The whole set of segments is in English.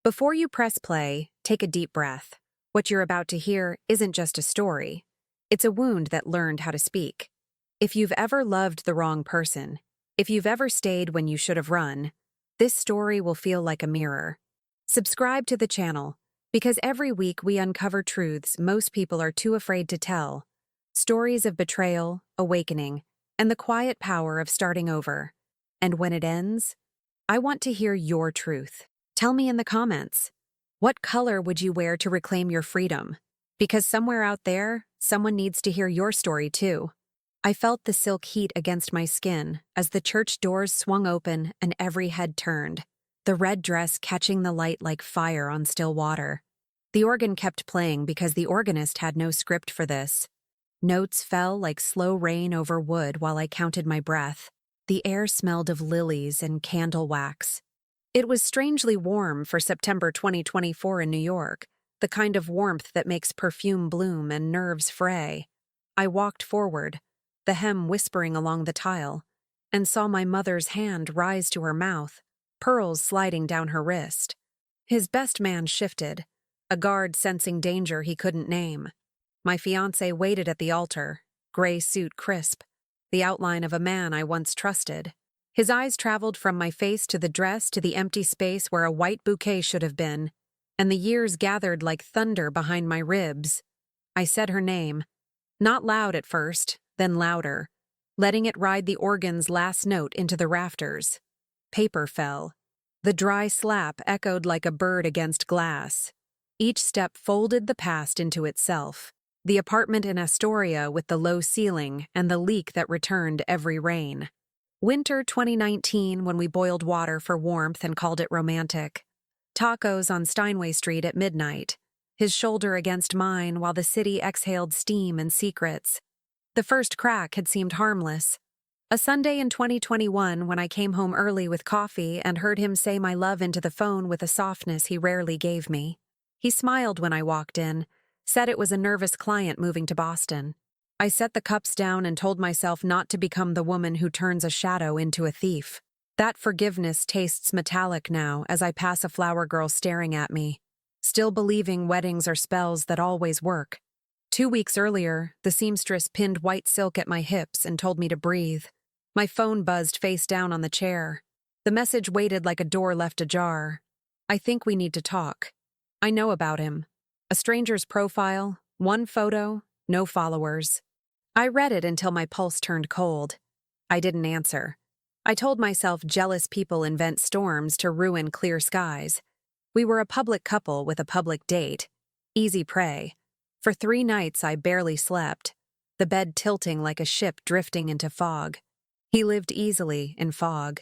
Before you press play, take a deep breath. What you're about to hear isn't just a story. It's a wound that learned how to speak. If you've ever loved the wrong person, if you've ever stayed when you should have run, this story will feel like a mirror. Subscribe to the channel, because every week we uncover truths most people are too afraid to tell. Stories of betrayal, awakening, and the quiet power of starting over. And when it ends, I want to hear your truth. Tell me in the comments, what color would you wear to reclaim your freedom? Because somewhere out there, someone needs to hear your story too. I felt the silk heat against my skin as the church doors swung open and every head turned, the red dress catching the light like fire on still water. The organ kept playing because the organist had no script for this. Notes fell like slow rain over wood while I counted my breath. The air smelled of lilies and candle wax. It was strangely warm for September 2024 in New York, the kind of warmth that makes perfume bloom and nerves fray. I walked forward, the hem whispering along the tile, and saw my mother's hand rise to her mouth, pearls sliding down her wrist. His best man shifted, a guard sensing danger he couldn't name. My fiancé waited at the altar, gray suit crisp, the outline of a man I once trusted. His eyes traveled from my face to the dress to the empty space where a white bouquet should have been, and the years gathered like thunder behind my ribs. I said her name, not loud at first, then louder, letting it ride the organ's last note into the rafters. Paper fell. The dry slap echoed like a bird against glass. Each step folded the past into itself. The apartment in Astoria with the low ceiling and the leak that returned every rain. Winter 2019 when we boiled water for warmth and called it romantic. Tacos on Steinway Street at midnight. His shoulder against mine while the city exhaled steam and secrets. The first crack had seemed harmless. A Sunday in 2021 when I came home early with coffee and heard him say my love into the phone with a softness he rarely gave me. He smiled when I walked in, said it was a nervous client moving to Boston. I set the cups down and told myself not to become the woman who turns a shadow into a thief. That forgiveness tastes metallic now as I pass a flower girl staring at me, still believing weddings are spells that always work. 2 weeks earlier, the seamstress pinned white silk at my hips and told me to breathe. My phone buzzed face down on the chair. The message waited like a door left ajar. I think we need to talk. I know about him. A stranger's profile, one photo, no followers. I read it until my pulse turned cold. I didn't answer. I told myself jealous people invent storms to ruin clear skies. We were a public couple with a public date. Easy prey. For 3 nights I barely slept, the bed tilting like a ship drifting into fog. He lived easily in fog.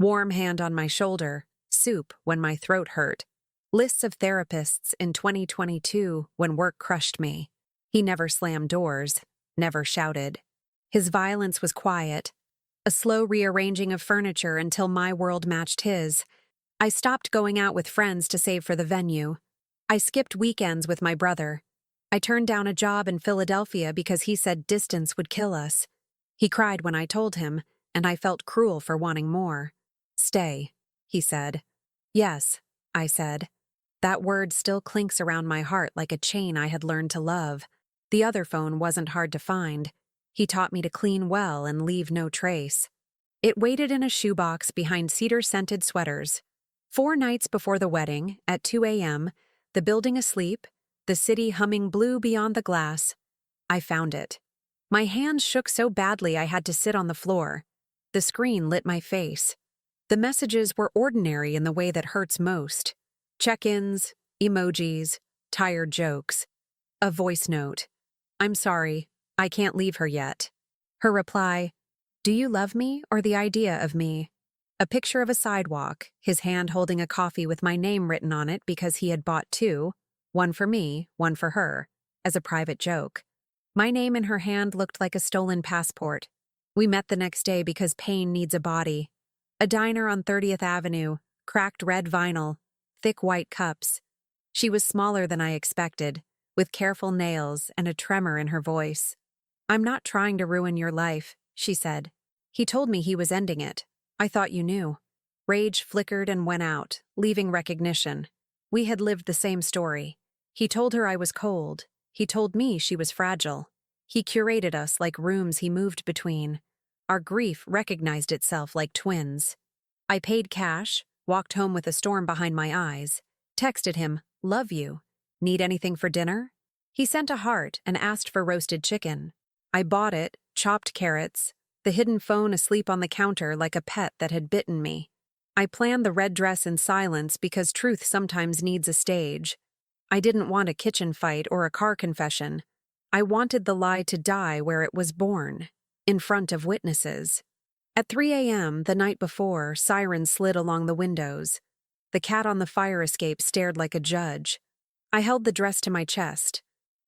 Warm hand on my shoulder, soup when my throat hurt. Lists of therapists in 2022 when work crushed me. He never slammed doors, never shouted. His violence was quiet, a slow rearranging of furniture until my world matched his. I stopped going out with friends to save for the venue. I skipped weekends with my brother. I turned down a job in Philadelphia because he said distance would kill us. He cried when I told him, and I felt cruel for wanting more. Stay, he said. Yes, I said. That word still clinks around my heart like a chain I had learned to love. The other phone wasn't hard to find. He taught me to clean well and leave no trace. It waited in a shoebox behind cedar-scented sweaters. 4 nights before the wedding, at 2 a.m., the building asleep, the city humming blue beyond the glass. I found it. My hands shook so badly I had to sit on the floor. The screen lit my face. The messages were ordinary in the way that hurts most. Check-ins, emojis, tired jokes. A voice note. I'm sorry, I can't leave her yet. Her reply, do you love me or the idea of me? A picture of a sidewalk, his hand holding a coffee with my name written on it because he had bought 2, one for me, one for her, as a private joke. My name in her hand looked like a stolen passport. We met the next day because pain needs a body. A diner on 30th Avenue, cracked red vinyl, thick white cups. She was smaller than I expected, with careful nails and a tremor in her voice. I'm not trying to ruin your life, she said. He told me he was ending it. I thought you knew. Rage flickered and went out, leaving recognition. We had lived the same story. He told her I was cold. He told me she was fragile. He curated us like rooms he moved between. Our grief recognized itself like twins. I paid cash, walked home with a storm behind my eyes, texted him, "Love you. Need anything for dinner?" He sent a heart and asked for roasted chicken. I bought it, chopped carrots, the hidden phone asleep on the counter like a pet that had bitten me. I planned the red dress in silence because truth sometimes needs a stage. I didn't want a kitchen fight or a car confession. I wanted the lie to die where it was born, in front of witnesses. At 3 a.m. the night before, sirens slid along the windows. The cat on the fire escape stared like a judge. I held the dress to my chest.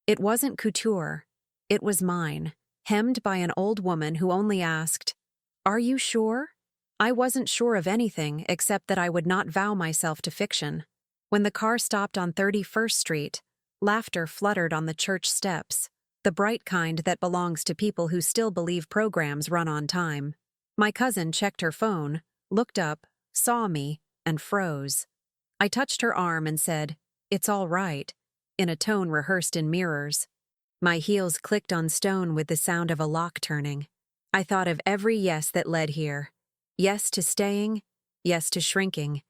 It wasn't couture. It was mine, hemmed by an old woman who only asked, "Are you sure?" I wasn't sure of anything except that I would not vow myself to fiction. When the car stopped on 31st Street, laughter fluttered on the church steps, the bright kind that belongs to people who still believe programs run on time. My cousin checked her phone, looked up, saw me, and froze. I touched her arm and said, "It's all right," in a tone rehearsed in mirrors. My heels clicked on stone with the sound of a lock turning. I thought of every yes that led here. Yes to staying, yes to shrinking,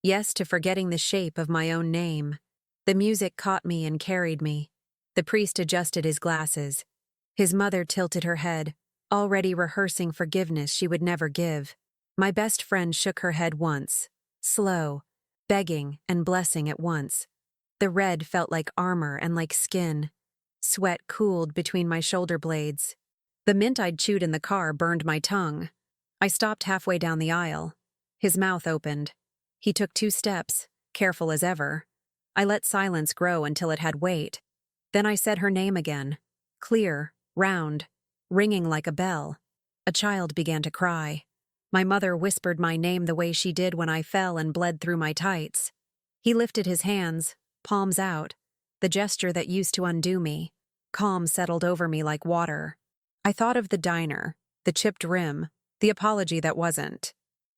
yes to forgetting the shape of my own name. The music caught me and carried me. The priest adjusted his glasses. His mother tilted her head, already rehearsing forgiveness she would never give. My best friend shook her head once, slow, begging and blessing at once. The red felt like armor and like skin. Sweat cooled between my shoulder blades. The mint I'd chewed in the car burned my tongue. I stopped halfway down the aisle. His mouth opened. He took 2 steps, careful as ever. I let silence grow until it had weight. Then I said her name again, clear, round, ringing like a bell. A child began to cry. My mother whispered my name the way she did when I fell and bled through my tights. He lifted his hands, palms out, the gesture that used to undo me. Calm settled over me like water. I thought of the diner, the chipped rim, the apology that wasn't.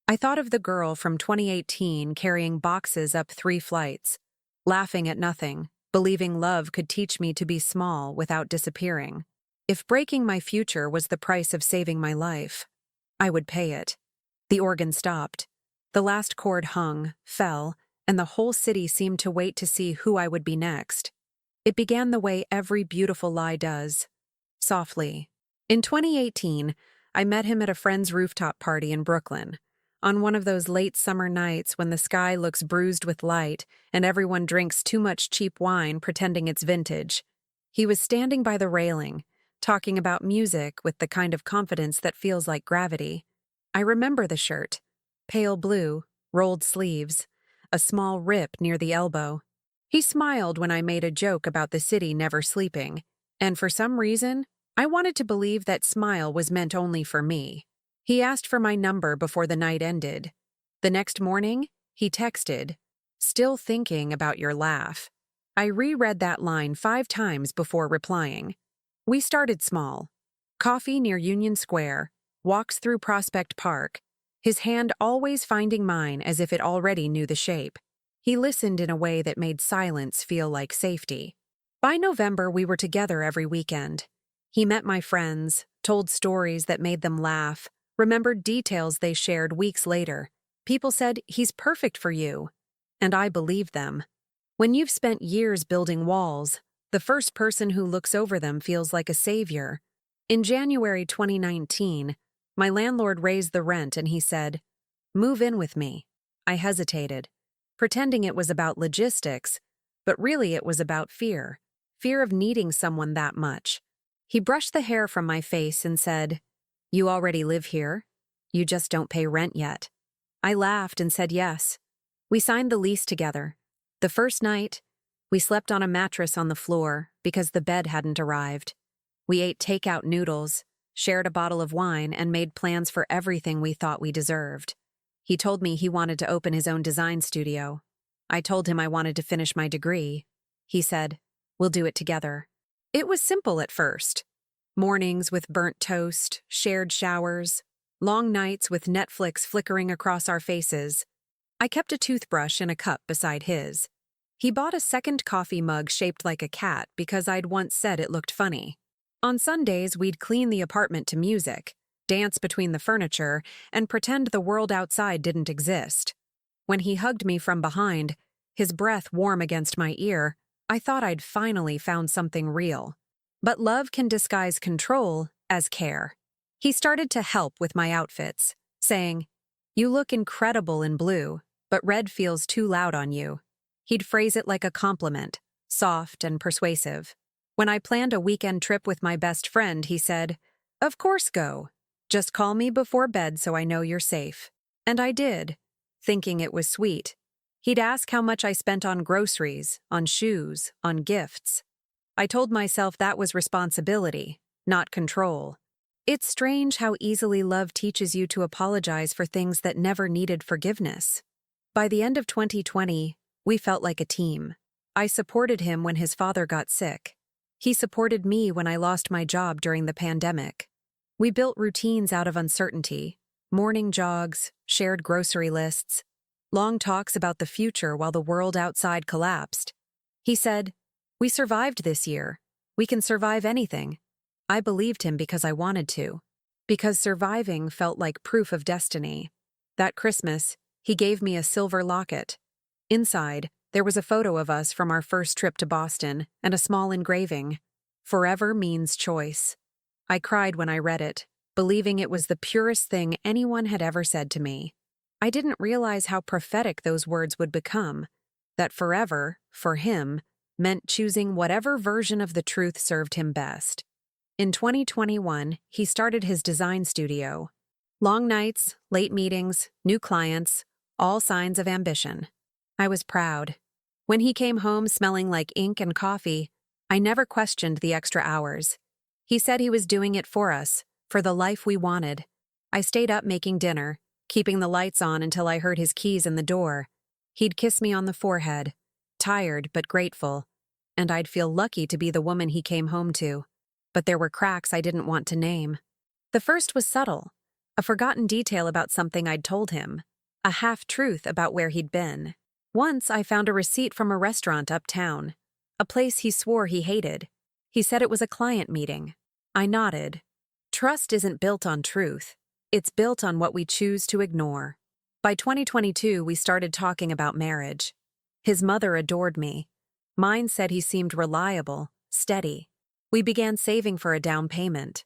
I thought of the girl from 2018 carrying boxes up 3 flights, laughing at nothing, believing love could teach me to be small without disappearing. If breaking my future was the price of saving my life, I would pay it. The organ stopped. The last chord hung, fell, and the whole city seemed to wait to see who I would be next. It began the way every beautiful lie does, softly. In 2018, I met him at a friend's rooftop party in Brooklyn, on one of those late summer nights when the sky looks bruised with light and everyone drinks too much cheap wine pretending it's vintage. He was standing by the railing, talking about music with the kind of confidence that feels like gravity. I remember the shirt, pale blue, rolled sleeves, a small rip near the elbow. He smiled when I made a joke about the city never sleeping, and for some reason, I wanted to believe that smile was meant only for me. He asked for my number before the night ended. The next morning, he texted, "Still thinking about your laugh." I reread that line 5 times before replying. We started small. Coffee near Union Square, walks through Prospect Park, his hand always finding mine as if it already knew the shape. He listened in a way that made silence feel like safety. By November, we were together every weekend. He met my friends, told stories that made them laugh, remembered details they shared weeks later. People said, "He's perfect for you." And I believed them. When you've spent years building walls, the first person who looks over them feels like a savior. In January 2019, my landlord raised the rent and he said, "Move in with me." I hesitated, pretending it was about logistics, but really it was about fear of needing someone that much. He brushed the hair from my face and said, "You already live here? You just don't pay rent yet." I laughed and said yes. We signed the lease together. The first night, we slept on a mattress on the floor because the bed hadn't arrived. We ate takeout noodles, shared a bottle of wine, and made plans for everything we thought we deserved. He told me he wanted to open his own design studio. I told him I wanted to finish my degree. He said, "We'll do it together." It was simple at first. Mornings with burnt toast, shared showers, long nights with Netflix flickering across our faces. I kept a toothbrush in a cup beside his. He bought a second coffee mug shaped like a cat because I'd once said it looked funny. On Sundays, we'd clean the apartment to music, dance between the furniture, and pretend the world outside didn't exist. When he hugged me from behind, his breath warm against my ear, I thought I'd finally found something real. But love can disguise control as care. He started to help with my outfits, saying, "You look incredible in blue, but red feels too loud on you." He'd phrase it like a compliment, soft and persuasive. When I planned a weekend trip with my best friend, he said, "Of course go. Just call me before bed so I know you're safe." And I did, thinking it was sweet. He'd ask how much I spent on groceries, on shoes, on gifts. I told myself that was responsibility, not control. It's strange how easily love teaches you to apologize for things that never needed forgiveness. By the end of 2020, we felt like a team. I supported him when his father got sick. He supported me when I lost my job during the pandemic. We built routines out of uncertainty, morning jogs, shared grocery lists, long talks about the future while the world outside collapsed. He said, "We survived this year. We can survive anything." I believed him because I wanted to, because surviving felt like proof of destiny. That Christmas, he gave me a silver locket. Inside, there was a photo of us from our first trip to Boston and a small engraving. "Forever means choice." I cried when I read it, believing it was the purest thing anyone had ever said to me. I didn't realize how prophetic those words would become, that forever, for him, meant choosing whatever version of the truth served him best. In 2021, he started his design studio. Long nights, late meetings, new clients, all signs of ambition. I was proud. When he came home smelling like ink and coffee, I never questioned the extra hours. He said he was doing it for us, for the life we wanted. I stayed up making dinner, keeping the lights on until I heard his keys in the door. He'd kiss me on the forehead, tired but grateful, and I'd feel lucky to be the woman he came home to. But there were cracks I didn't want to name. The first was subtle, a forgotten detail about something I'd told him, a half-truth about where he'd been. Once I found a receipt from a restaurant uptown, a place he swore he hated. He said it was a client meeting. I nodded. Trust isn't built on truth. It's built on what we choose to ignore. By 2022, we started talking about marriage. His mother adored me. Mine said he seemed reliable, steady. We began saving for a down payment.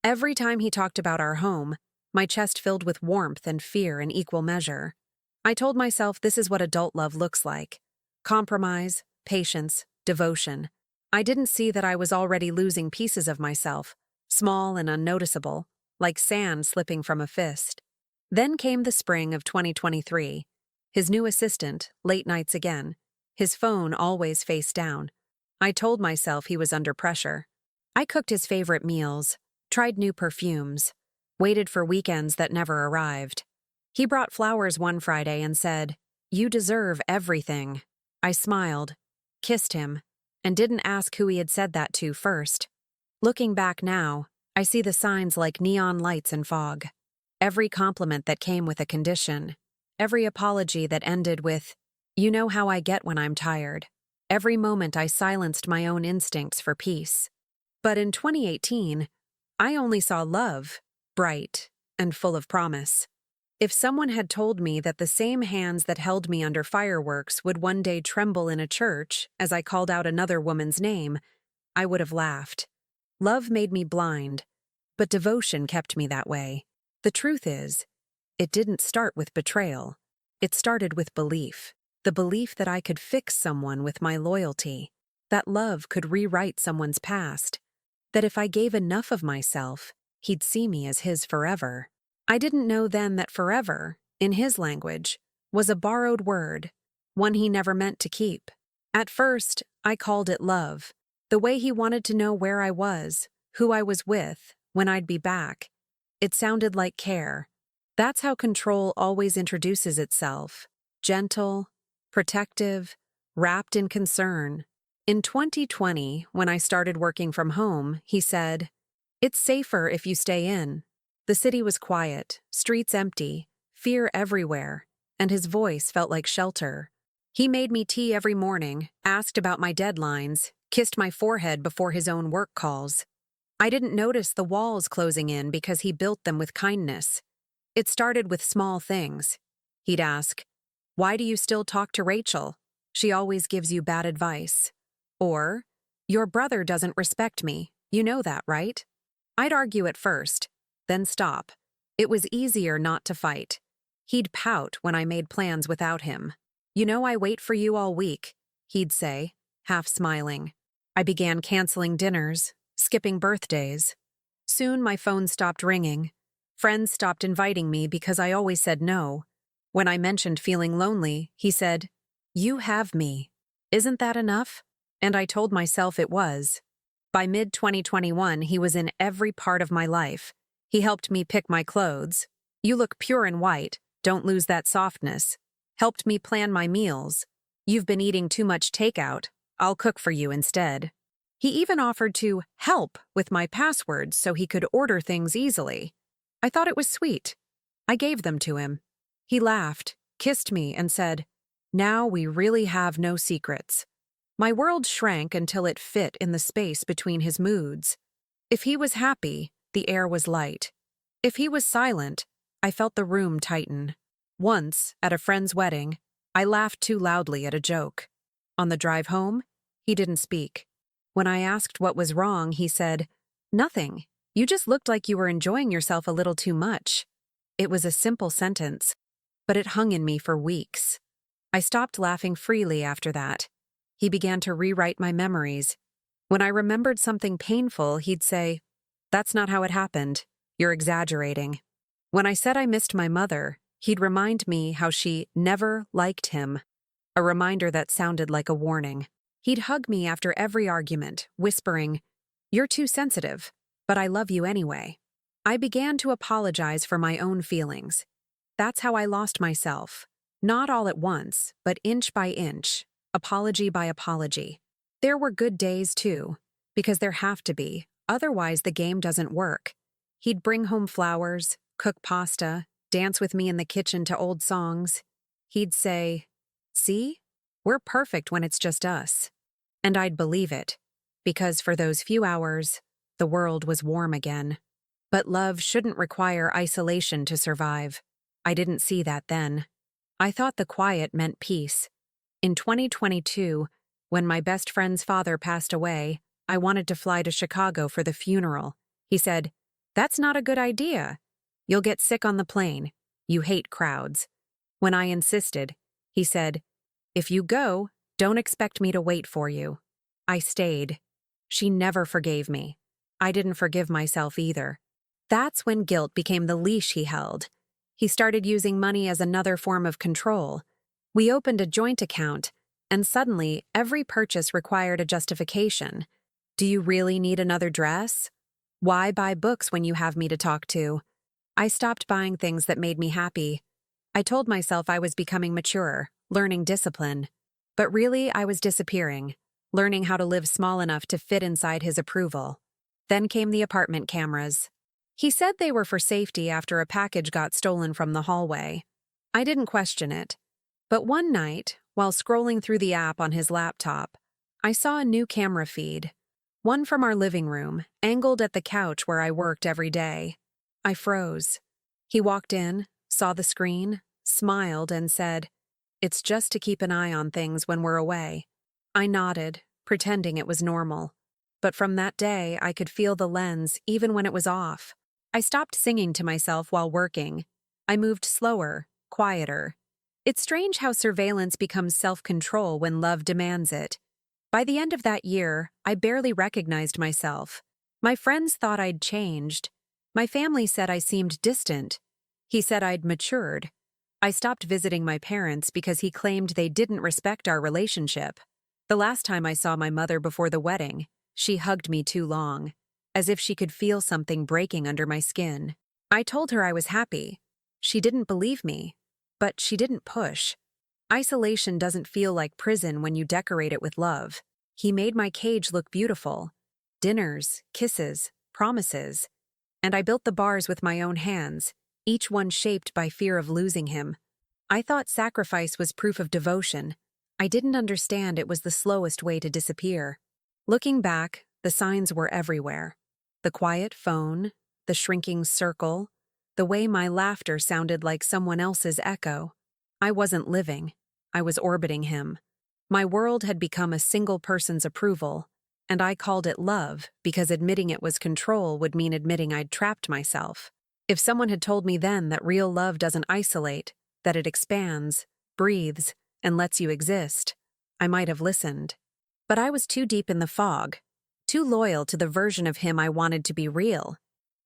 Every time he talked about our home, my chest filled with warmth and fear in equal measure. I told myself this is what adult love looks like: compromise, patience, devotion. I didn't see that I was already losing pieces of myself, small and unnoticeable, like sand slipping from a fist. Then came the spring of 2023. His new assistant, late nights again. His phone always face down. I told myself he was under pressure. I cooked his favorite meals, tried new perfumes, waited for weekends that never arrived. He brought flowers one Friday and said, "You deserve everything." I smiled, kissed him, and didn't ask who he had said that to first. Looking back now, I see the signs like neon lights in fog. Every compliment that came with a condition. Every apology that ended with, "You know how I get when I'm tired." Every moment I silenced my own instincts for peace. But in 2018, I only saw love, bright and full of promise. If someone had told me that the same hands that held me under fireworks would one day tremble in a church as I called out another woman's name, I would have laughed. Love made me blind, but devotion kept me that way. The truth is, it didn't start with betrayal. It started with belief. The belief that I could fix someone with my loyalty, that love could rewrite someone's past, that if I gave enough of myself, he'd see me as his forever. I didn't know then that forever, in his language, was a borrowed word, one he never meant to keep. At first, I called it love, the way he wanted to know where I was, who I was with, when I'd be back. It sounded like care. That's how control always introduces itself, gentle, protective, wrapped in concern. In 2020, when I started working from home, he said, "It's safer if you stay in." The city was quiet, streets empty, fear everywhere, and his voice felt like shelter. He made me tea every morning, asked about my deadlines, kissed my forehead before his own work calls. I didn't notice the walls closing in because he built them with kindness. It started with small things. He'd ask, "Why do you still talk to Rachel? She always gives you bad advice." Or, "Your brother doesn't respect me. You know that, right?" I'd argue at first, then stop. It was easier not to fight. He'd pout when I made plans without him. "You know I wait for you all week," he'd say, half smiling. I began canceling dinners, skipping birthdays. Soon my phone stopped ringing. Friends stopped inviting me because I always said no. When I mentioned feeling lonely, he said, "You have me. Isn't that enough?" And I told myself it was. By mid-2021, he was in every part of my life. He helped me pick my clothes. "You look pure and white. Don't lose that softness." Helped me plan my meals. "You've been eating too much takeout. I'll cook for you instead." He even offered to help with my passwords so he could order things easily. I thought it was sweet. I gave them to him. He laughed, kissed me, and said, "Now we really have no secrets." My world shrank until it fit in the space between his moods. If he was happy, the air was light. If he was silent, I felt the room tighten. Once, at a friend's wedding, I laughed too loudly at a joke. On the drive home, he didn't speak. When I asked what was wrong, he said, "Nothing. You just looked like you were enjoying yourself a little too much." It was a simple sentence, but it hung in me for weeks. I stopped laughing freely after that. He began to rewrite my memories. When I remembered something painful, he'd say, "That's not how it happened. You're exaggerating." When I said I missed my mother, he'd remind me how she never liked him. A reminder that sounded like a warning. He'd hug me after every argument, whispering, "You're too sensitive, but I love you anyway." I began to apologize for my own feelings. That's how I lost myself. Not all at once, but inch by inch, apology by apology. There were good days too, because there have to be, otherwise the game doesn't work. He'd bring home flowers, cook pasta, dance with me in the kitchen to old songs. He'd say, "See? We're perfect when it's just us." And I'd believe it, because for those few hours, the world was warm again. But love shouldn't require isolation to survive. I didn't see that then. I thought the quiet meant peace. In 2022, when my best friend's father passed away, I wanted to fly to Chicago for the funeral. He said, "That's not a good idea. You'll get sick on the plane. You hate crowds." When I insisted, he said, "If you go, don't expect me to wait for you." I stayed. She never forgave me. I didn't forgive myself either. That's when guilt became the leash he held. He started using money as another form of control. We opened a joint account, and suddenly every purchase required a justification. "Do you really need another dress? Why buy books when you have me to talk to?" I stopped buying things that made me happy. I told myself I was becoming mature, learning discipline. But really, I was disappearing, learning how to live small enough to fit inside his approval. Then came the apartment cameras. He said they were for safety after a package got stolen from the hallway. I didn't question it. But one night, while scrolling through the app on his laptop, I saw a new camera feed. One from our living room, angled at the couch where I worked every day. I froze. He walked in, saw the screen, smiled, and said, "It's just to keep an eye on things when we're away." I nodded, pretending it was normal. But from that day, I could feel the lens even when it was off. I stopped singing to myself while working. I moved slower, quieter. It's strange how surveillance becomes self-control when love demands it. By the end of that year, I barely recognized myself. My friends thought I'd changed. My family said I seemed distant. He said I'd matured. I stopped visiting my parents because he claimed they didn't respect our relationship. The last time I saw my mother before the wedding, she hugged me too long, as if she could feel something breaking under my skin. I told her I was happy. She didn't believe me, but she didn't push. Isolation doesn't feel like prison when you decorate it with love. He made my cage look beautiful. Dinners, kisses, promises. And I built the bars with my own hands, each one shaped by fear of losing him. I thought sacrifice was proof of devotion. I didn't understand it was the slowest way to disappear. Looking back, the signs were everywhere. The quiet phone, the shrinking circle, the way my laughter sounded like someone else's echo. I wasn't living. I was orbiting him. My world had become a single person's approval, and I called it love because admitting it was control would mean admitting I'd trapped myself. If someone had told me then that real love doesn't isolate, that it expands, breathes, and lets you exist, I might have listened. But I was too deep in the fog, too loyal to the version of him I wanted to be real.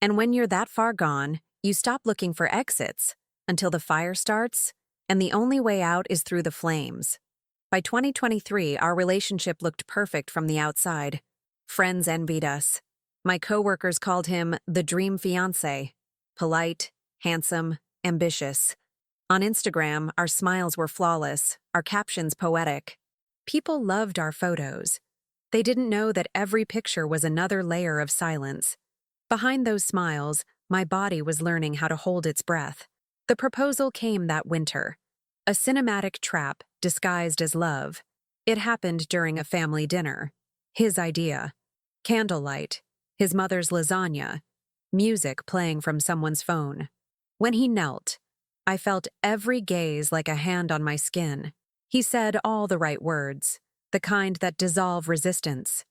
And when you're that far gone, you stop looking for exits until the fire starts, and the only way out is through the flames. By 2023, our relationship looked perfect from the outside. Friends envied us. My coworkers called him the dream fiancé. Polite, handsome, ambitious. On Instagram, our smiles were flawless, our captions poetic. People loved our photos. They didn't know that every picture was another layer of silence. Behind those smiles, my body was learning how to hold its breath. The proposal came that winter. A cinematic trap disguised as love. It happened during a family dinner. His idea. Candlelight. His mother's lasagna. Music playing from someone's phone. When he knelt, I felt every gaze like a hand on my skin. He said all the right words, the kind that dissolve resistance.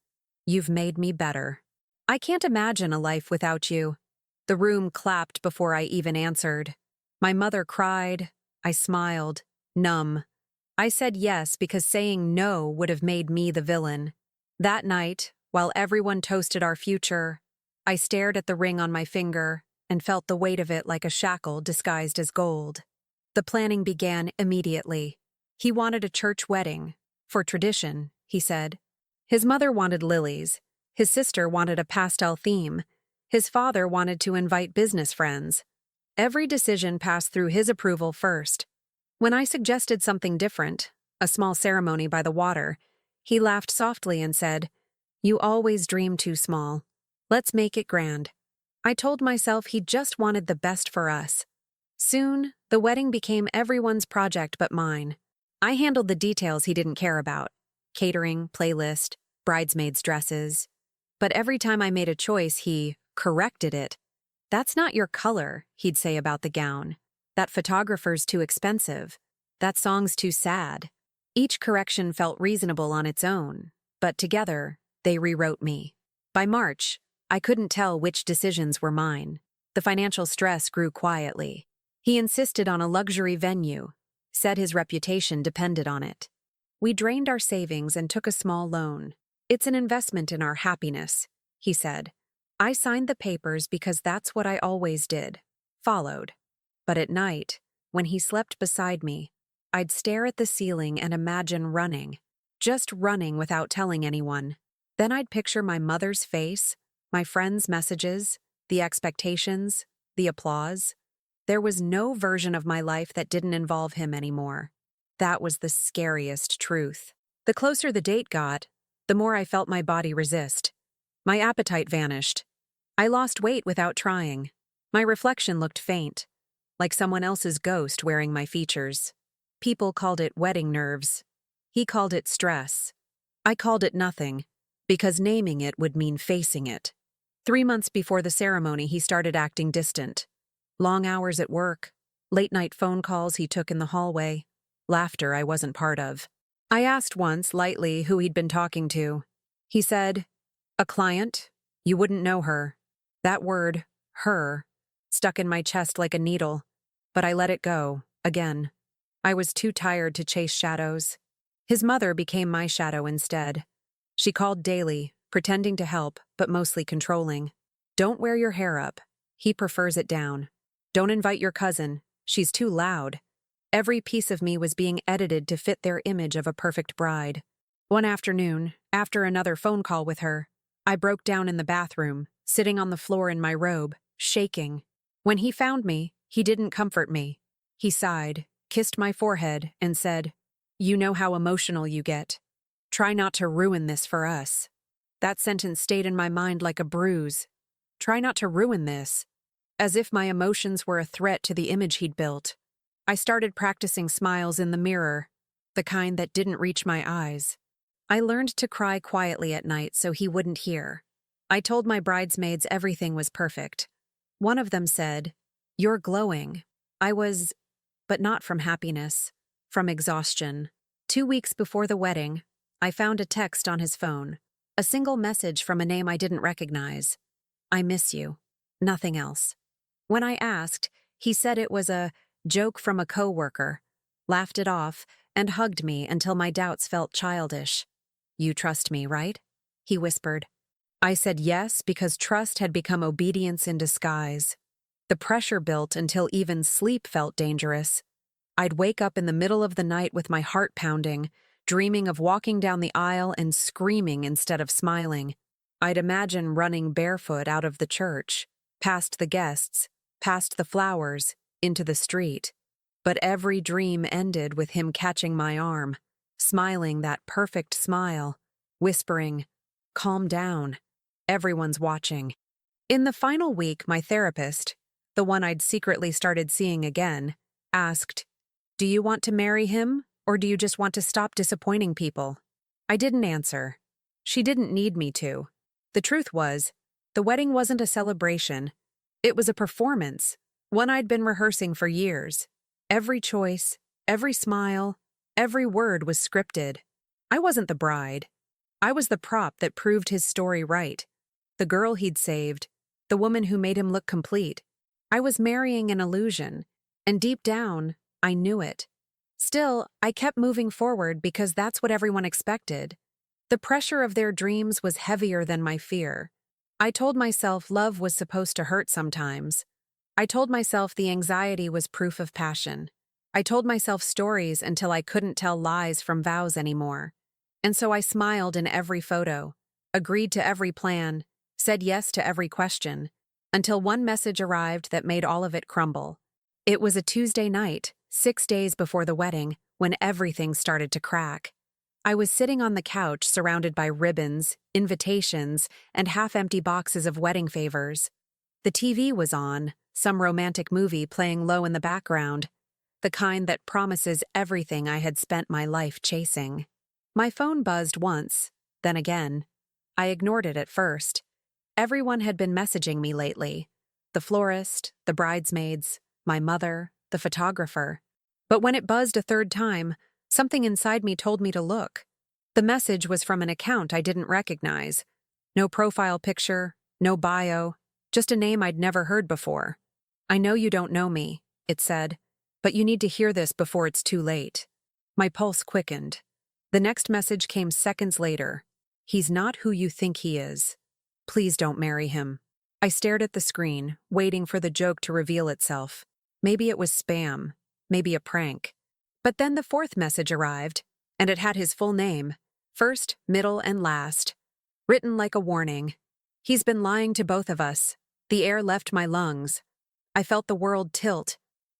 You've made me better. I can't imagine a life without you. The room clapped before I even answered. My mother cried. I smiled, numb. I said yes because saying no would have made me the villain. That night, while everyone toasted our future, I stared at the ring on my finger and felt the weight of it like a shackle disguised as gold. The planning began immediately. He wanted a church wedding. For tradition, he said. His mother wanted lilies. His sister wanted a pastel theme. His father wanted to invite business friends. Every decision passed through his approval first. When I suggested something different, a small ceremony by the water, he laughed softly and said, "You always dream too small. Let's make it grand." I told myself he just wanted the best for us. Soon, the wedding became everyone's project but mine. I handled the details he didn't care about. Catering, playlist, bridesmaids' dresses. But every time I made a choice, he corrected it. "That's not your color," he'd say about the gown. "That photographer's too expensive. That song's too sad." Each correction felt reasonable on its own, but together, they rewrote me. By March, I couldn't tell which decisions were mine. The financial stress grew quietly. He insisted on a luxury venue, said his reputation depended on it. We drained our savings and took a small loan. "It's an investment in our happiness," he said. I signed the papers because that's what I always did. Followed. But at night, when he slept beside me, I'd stare at the ceiling and imagine running. Just running without telling anyone. Then I'd picture my mother's face, my friends' messages, the expectations, the applause. There was no version of my life that didn't involve him anymore. That was the scariest truth. The closer the date got, the more I felt my body resist. My appetite vanished. I lost weight without trying. My reflection looked faint, like someone else's ghost wearing my features. People called it wedding nerves. He called it stress. I called it nothing, because naming it would mean facing it. 3 months before the ceremony, he started acting distant. Long hours at work, late-night phone calls he took in the hallway, laughter I wasn't part of. I asked once, lightly, who he'd been talking to. He said, "A client? You wouldn't know her." That word, her, stuck in my chest like a needle, but I let it go, again. I was too tired to chase shadows. His mother became my shadow instead. She called daily, pretending to help, but mostly controlling. "Don't wear your hair up. He prefers it down. Don't invite your cousin. She's too loud." Every piece of me was being edited to fit their image of a perfect bride. One afternoon, after another phone call with her, I broke down in the bathroom, sitting on the floor in my robe, shaking. When he found me, he didn't comfort me. He sighed, kissed my forehead, and said, "You know how emotional you get. Try not to ruin this for us." That sentence stayed in my mind like a bruise. Try not to ruin this. As if my emotions were a threat to the image he'd built. I started practicing smiles in the mirror. the kind that didn't reach my eyes. I learned to cry quietly at night so he wouldn't hear. I told my bridesmaids everything was perfect. One of them said, "You're glowing." I was, but not from happiness, from exhaustion. 2 weeks before the wedding, I found a text on his phone, a single message from a name I didn't recognize. "I miss you." Nothing else. When I asked, he said it was a joke from a coworker, laughed it off, and hugged me until my doubts felt childish. "You trust me, right?" he whispered. I said yes because trust had become obedience in disguise. The pressure built until even sleep felt dangerous. I'd wake up in the middle of the night with my heart pounding, dreaming of walking down the aisle and screaming instead of smiling. I'd imagine running barefoot out of the church, past the guests, past the flowers, into the street. But every dream ended with him catching my arm, smiling that perfect smile, whispering, "Calm down. Everyone's watching." In the final week, my therapist, the one I'd secretly started seeing again, asked, "Do you want to marry him, or do you just want to stop disappointing people?" I didn't answer. She didn't need me to. The truth was, the wedding wasn't a celebration. It was a performance, one I'd been rehearsing for years. Every choice, every smile, every word was scripted. I wasn't the bride. I was the prop that proved his story right. The girl he'd saved, the woman who made him look complete. I was marrying an illusion, and deep down, I knew it. Still, I kept moving forward because that's what everyone expected. The pressure of their dreams was heavier than my fear. I told myself love was supposed to hurt sometimes. I told myself the anxiety was proof of passion. I told myself stories until I couldn't tell lies from vows anymore. And so I smiled in every photo, agreed to every plan, said yes to every question, until one message arrived that made all of it crumble. It was a Tuesday night, 6 days before the wedding, when everything started to crack. I was sitting on the couch surrounded by ribbons, invitations, and half-empty boxes of wedding favors. The TV was on, some romantic movie playing low in the background, the kind that promises everything I had spent my life chasing. My phone buzzed once, then again. I ignored it at first. Everyone had been messaging me lately. The florist, the bridesmaids, my mother, the photographer. But when it buzzed a third time, something inside me told me to look. The message was from an account I didn't recognize. No profile picture, no bio, just a name I'd never heard before. "I know you don't know me," it said, "but you need to hear this before it's too late." My pulse quickened. The next message came seconds later. "He's not who you think he is. Please don't marry him." I stared at the screen, waiting for the joke to reveal itself. Maybe it was spam, maybe a prank. But then the fourth message arrived, and it had his full name, first, middle, and last, written like a warning. "He's been lying to both of us." The air left my lungs. I felt the world tilt,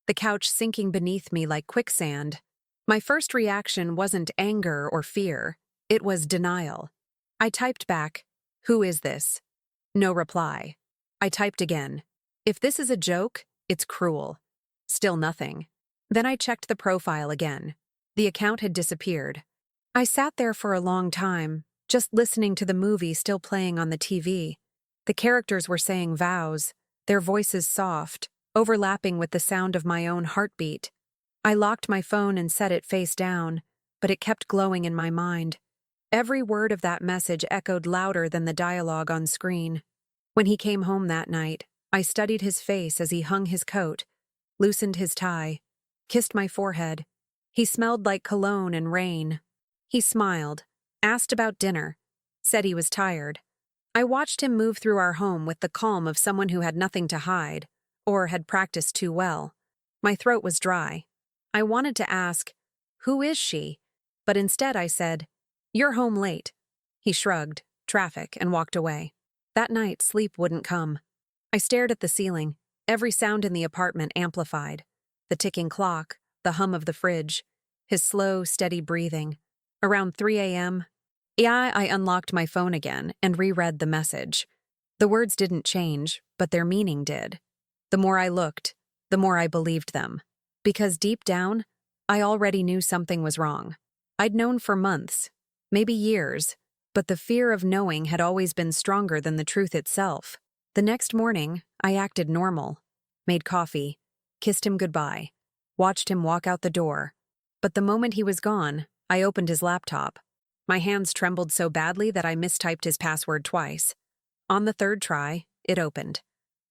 the couch sinking beneath me like quicksand. My first reaction wasn't anger or fear. It was denial. I typed back, "Who is this?" No reply. I typed again, "If this is a joke, it's cruel." Still nothing. Then I checked the profile again. The account had disappeared. I sat there for a long time, just listening to the movie still playing on the TV. The characters were saying vows, their voices soft, overlapping with the sound of my own heartbeat. I locked my phone and set it face down, but it kept glowing in my mind. Every word of that message echoed louder than the dialogue on screen. When he came home that night, I studied his face as he hung his coat, loosened his tie, kissed my forehead. He smelled like cologne and rain. He smiled, asked about dinner, said he was tired. I watched him move through our home with the calm of someone who had nothing to hide, or had practiced too well. My throat was dry. I wanted to ask, "Who is she?" But instead I said, "You're home late." He shrugged, "Traffic," and walked away. That night, sleep wouldn't come. I stared at the ceiling, every sound in the apartment amplified. The ticking clock, the hum of the fridge, his slow, steady breathing. Around 3 a.m., I unlocked my phone again and reread the message. The words didn't change, but their meaning did. The more I looked, the more I believed them. Because deep down, I already knew something was wrong. I'd known for months, maybe years, but the fear of knowing had always been stronger than the truth itself. The next morning, I acted normal, made coffee, kissed him goodbye, watched him walk out the door. But the moment he was gone, I opened his laptop. My hands trembled so badly that I mistyped his password twice. On the third try, it opened.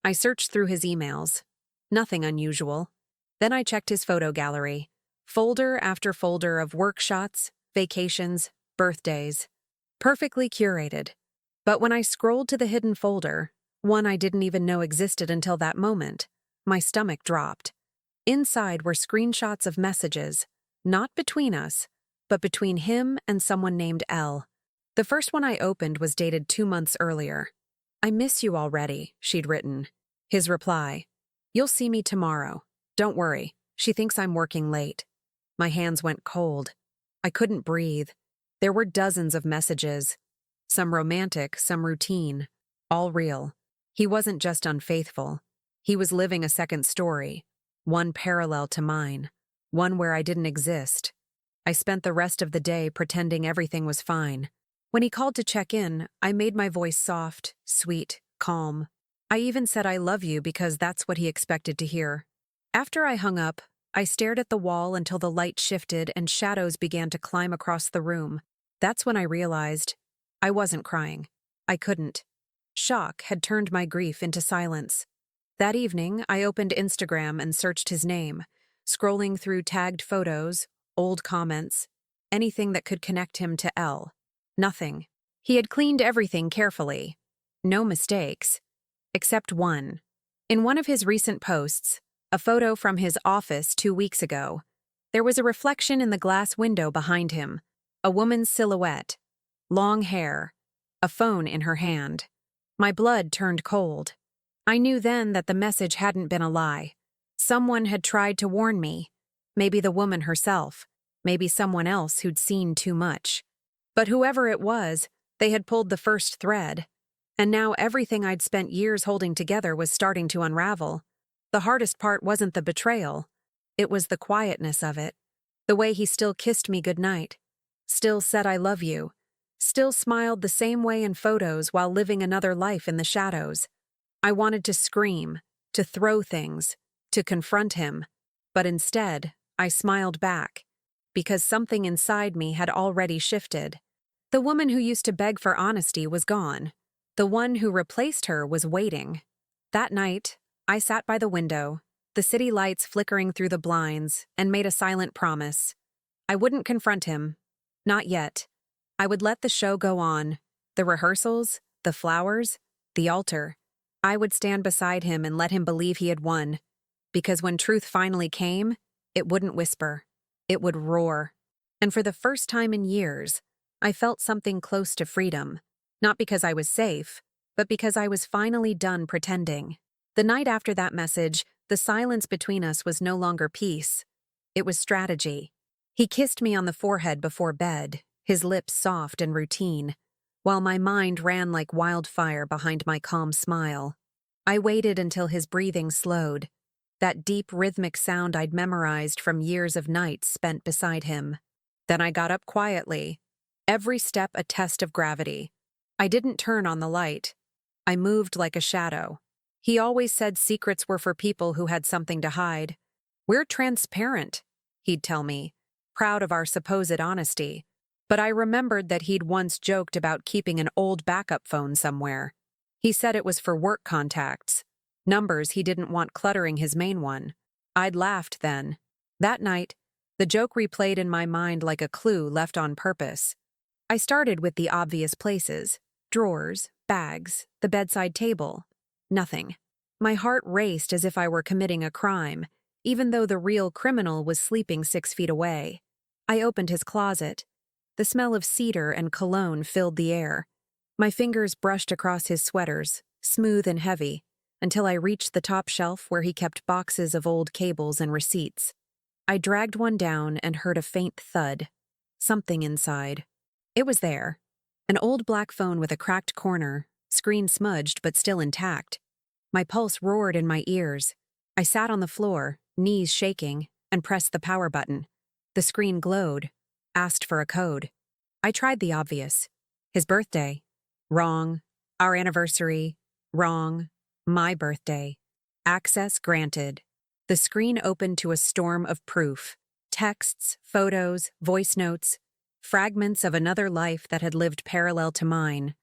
I searched through his emails. Nothing unusual. Then I checked his photo gallery. Folder after folder of work shots, vacations, birthdays. Perfectly curated. But when I scrolled to the hidden folder, one I didn't even know existed until that moment, my stomach dropped. Inside were screenshots of messages, not between us, but between him and someone named L. The first one I opened was dated 2 months earlier. "I miss you already," she'd written. His reply, "You'll see me tomorrow. Don't worry, she thinks I'm working late." My hands went cold. I couldn't breathe. There were dozens of messages. Some romantic, some routine. All real. He wasn't just unfaithful. He was living a second story. One parallel to mine. One where I didn't exist. I spent the rest of the day pretending everything was fine. When he called to check in, I made my voice soft, sweet, calm. I even said I love you because that's what he expected to hear. After I hung up, I stared at the wall until the light shifted and shadows began to climb across the room. That's when I realized I wasn't crying. I couldn't. Shock had turned my grief into silence. That evening, I opened Instagram and searched his name, scrolling through tagged photos, old comments, anything that could connect him to L. Nothing. He had cleaned everything carefully. No mistakes. Except one. In one of his recent posts, a photo from his office 2 weeks ago, there was a reflection in the glass window behind him, a woman's silhouette, long hair, a phone in her hand. My blood turned cold. I knew then that the message hadn't been a lie. Someone had tried to warn me. Maybe the woman herself. Maybe someone else who'd seen too much. But whoever it was, they had pulled the first thread. And now everything I'd spent years holding together was starting to unravel. The hardest part wasn't the betrayal. It was the quietness of it. The way he still kissed me goodnight. Still said I love you. Still smiled the same way in photos while living another life in the shadows. I wanted to scream, to throw things, to confront him. But instead, I smiled back. Because something inside me had already shifted. The woman who used to beg for honesty was gone. The one who replaced her was waiting. That night, I sat by the window, the city lights flickering through the blinds, and made a silent promise. I wouldn't confront him. Not yet. I would let the show go on. The rehearsals, the flowers, the altar. I would stand beside him and let him believe he had won. Because when truth finally came, it wouldn't whisper. It would roar. And for the first time in years, I felt something close to freedom. Not because I was safe, but because I was finally done pretending. The night after that message, the silence between us was no longer peace. It was strategy. He kissed me on the forehead before bed, his lips soft and routine, while my mind ran like wildfire behind my calm smile. I waited until his breathing slowed, that deep rhythmic sound I'd memorized from years of nights spent beside him. Then I got up quietly, every step a test of gravity. I didn't turn on the light. I moved like a shadow. He always said secrets were for people who had something to hide. "We're transparent," he'd tell me, proud of our supposed honesty. But I remembered that he'd once joked about keeping an old backup phone somewhere. He said it was for work contacts, numbers he didn't want cluttering his main one. I'd laughed then. That night, the joke replayed in my mind like a clue left on purpose. I started with the obvious places: drawers, bags, the bedside table. Nothing. My heart raced as if I were committing a crime, even though the real criminal was sleeping 6 feet away. I opened his closet. The smell of cedar and cologne filled the air. My fingers brushed across his sweaters, smooth and heavy, until I reached the top shelf where he kept boxes of old cables and receipts. I dragged one down and heard a faint thud. Something inside. It was there. An old black phone with a cracked corner, screen smudged but still intact. My pulse roared in my ears. I sat on the floor, knees shaking, and pressed the power button. The screen glowed. asked for a code. I tried the obvious. His birthday. Wrong. Our anniversary. Wrong. My birthday. Access granted. The screen opened to a storm of proof. Texts, photos, voice notes, fragments of another life that had lived parallel to mine.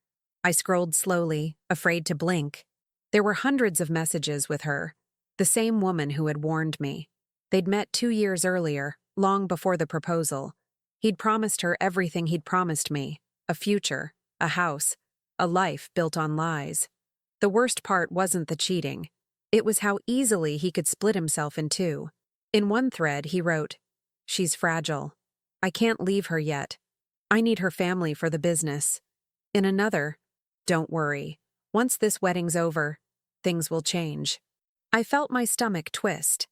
I scrolled slowly, afraid to blink. There were hundreds of messages with her, the same woman who had warned me. They'd met 2 years earlier, long before the proposal. He'd promised her everything he'd promised me, a future, a house, a life built on lies. The worst part wasn't the cheating. It was how easily he could split himself in two. In one thread, he wrote, "She's fragile. I can't leave her yet. I need her family for the business." In another, "Don't worry. Once this wedding's over, things will change." I felt my stomach twist.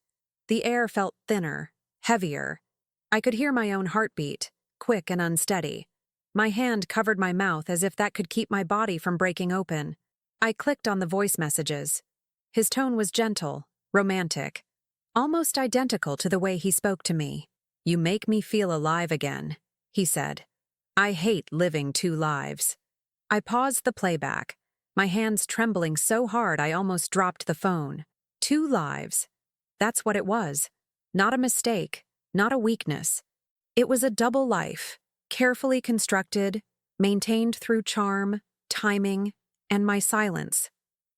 The air felt thinner, heavier. I could hear my own heartbeat, quick and unsteady. My hand covered my mouth as if that could keep my body from breaking open. I clicked on the voice messages. His tone was gentle, romantic, almost identical to the way he spoke to me. "You make me feel alive again," he said. "I hate living 2 lives." I paused the playback, my hands trembling so hard I almost dropped the phone. 2 lives. That's what it was. Not a mistake, not a weakness. It was a double life, carefully constructed, maintained through charm, timing, and my silence.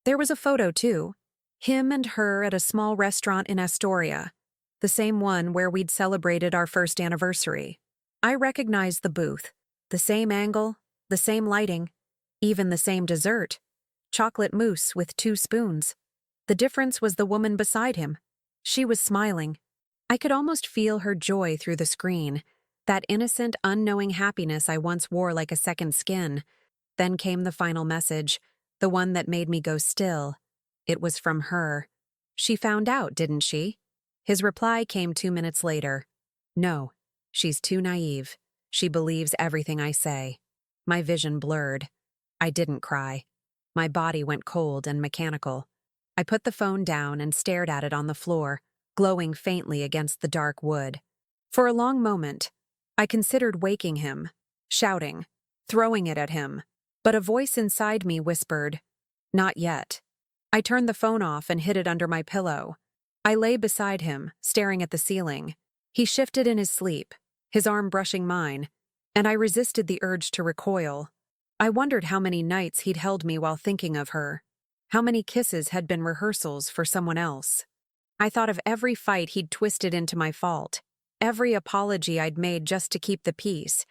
There was a photo, too. Him and her at a small restaurant in Astoria, the same one where we'd celebrated our first anniversary. I recognized the booth, the same angle, the same lighting, even the same dessert, chocolate mousse with 2 spoons. The difference was the woman beside him. She was smiling. I could almost feel her joy through the screen, that innocent, unknowing happiness I once wore like a second skin. Then came the final message, the one that made me go still. It was from her. She found out, didn't she? His reply came 2 minutes later. "No, she's too naive. She believes everything I say." My vision blurred. I didn't cry. My body went cold and mechanical. I put the phone down and stared at it on the floor, glowing faintly against the dark wood. For a long moment, I considered waking him, shouting, throwing it at him. But a voice inside me whispered, "Not yet." I turned the phone off and hid it under my pillow. I lay beside him, staring at the ceiling. He shifted in his sleep, his arm brushing mine, and I resisted the urge to recoil. I wondered how many nights he'd held me while thinking of her. How many kisses had been rehearsals for someone else. I thought of every fight he'd twisted into my fault, every apology I'd made just to keep the peace,